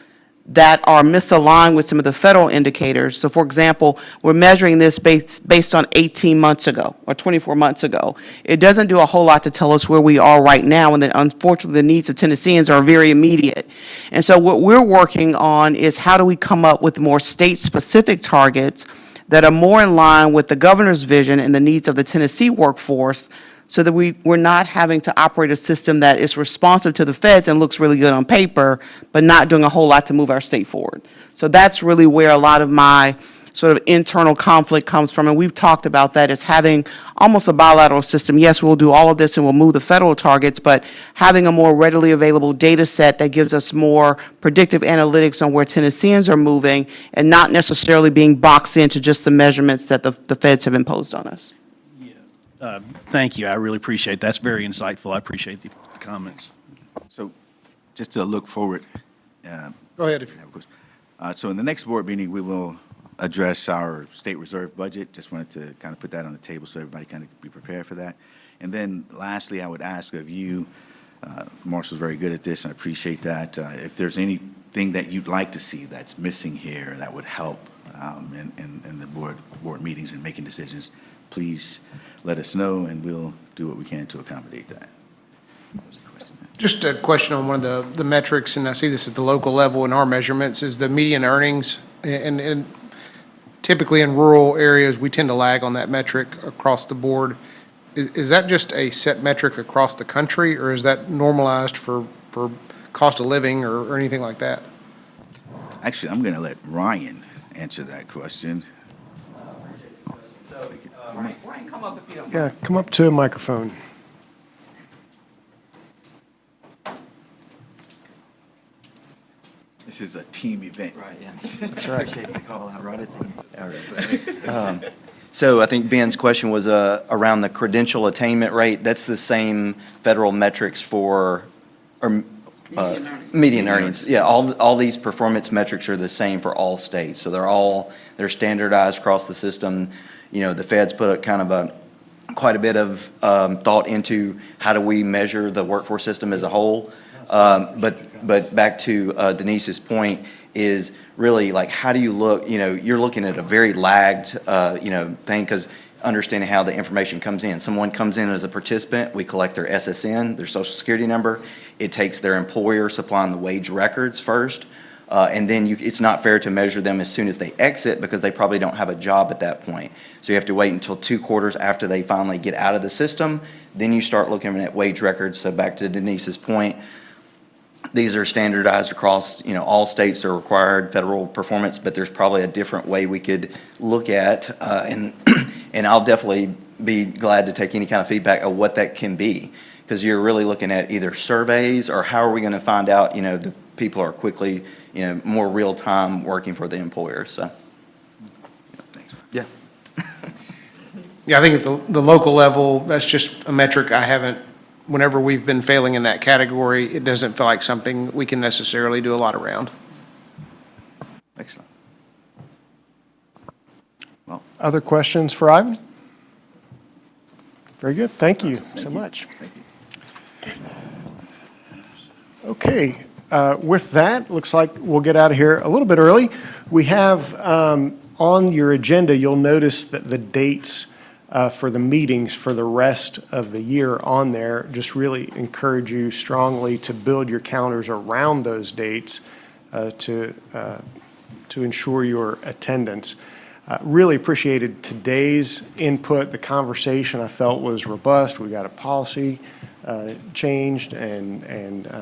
that are misaligned with some of the federal indicators. So for example, we're measuring this based on 18 months ago or 24 months ago. It doesn't do a whole lot to tell us where we are right now, and then unfortunately the needs of Tennesseans are very immediate. And so what we're working on is how do we come up with more state-specific targets that are more in line with the governor's vision and the needs of the Tennessee workforce, so that we're not having to operate a system that is responsive to the feds and looks really good on paper, but not doing a whole lot to move our state forward. So that's really where a lot of my sort of internal conflict comes from, and we've talked about that as having almost a bilateral system. Yes, we'll do all of this and we'll move the federal targets, but having a more readily available data set that gives us more predictive analytics on where Tennesseans are moving and not necessarily being boxed into just the measurements that the feds have imposed on us. Thank you. I really appreciate it. That's very insightful. I appreciate the comments. So just to look forward. Go ahead if you have a question. So in the next board meeting, we will address our state reserve budget. Just wanted to kind of put that on the table so everybody kind of be prepared for that. And then lastly, I would ask of you, Marshall's very good at this, and I appreciate that. If there's anything that you'd like to see that's missing here that would help in the board meetings and making decisions, please let us know, and we'll do what we can to accommodate that. Just a question on one of the metrics, and I see this at the local level in our measurements, is the median earnings. And typically in rural areas, we tend to lag on that metric across the board. Is that just a set metric across the country, or is that normalized for cost of living or anything like that? Actually, I'm going to let Ryan answer that question. Ryan, come up if you don't mind. Yeah, come up to a microphone. This is a team event. Right, yeah. That's right. Appreciate the call out right at the end. So I think Ben's question was around the credential attainment rate. That's the same federal metrics for, median earnings. Yeah, all these performance metrics are the same for all states. So they're standardized across the system. You know, the feds put quite a bit of thought into how do we measure the workforce system as a whole. But back to Denise's point is really like, how do you look, you're looking at a very lagged, thing, because understanding how the information comes in. Someone comes in as a participant, we collect their SSN, their social security number. It takes their employer supplying the wage records first. And then it's not fair to measure them as soon as they exit because they probably don't have a job at that point. So you have to wait until 2 quarters after they finally get out of the system. Then you start looking at wage records. So back to Denise's point, these are standardized across, all states are required federal performance, but there's probably a different way we could look at, and I'll definitely be glad to take any kind of feedback of what that can be, because you're really looking at either surveys or how are we going to find out, the people are quickly, more real-time working for the employer, so. Yeah. Yeah, I think at the local level, that's just a metric I haven't, whenever we've been failing in that category, it doesn't feel like something we can necessarily do a lot around. Excellent. Other questions for Ivan? Very good. Thank you so much. Okay, with that, looks like we'll get out of here a little bit early. We have on your agenda, you'll notice that the dates for the meetings for the rest of the year on there. Just really encourage you strongly to build your calendars around those dates to ensure your attendance. Really appreciated today's input. The conversation I felt was robust. We got a policy changed and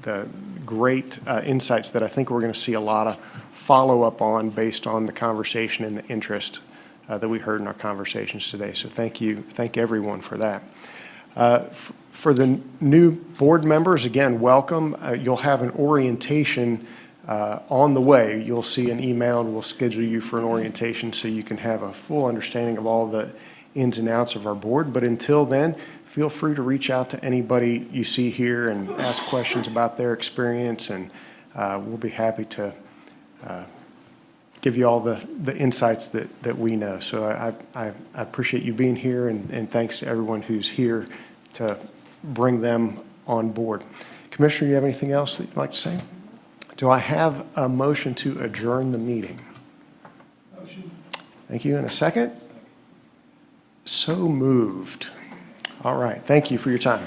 the great insights that I think we're going to see a lot of follow-up on based on the conversation and the interest that we heard in our conversations today. So thank you. Thank everyone for that. For the new board members, again, welcome. You'll have an orientation on the way. You'll see an email and we'll schedule you for an orientation so you can have a full understanding of all the ins and outs of our board. But until then, feel free to reach out to anybody you see here and ask questions about their experience, and we'll be happy to give you all the insights that we know. So I appreciate you being here, and thanks to everyone who's here to bring them on board. Commissioner, you have anything else that you'd like to say? Do I have a motion to adjourn the meeting? Motion. Thank you. And a second? So moved. All right. Thank you for your time.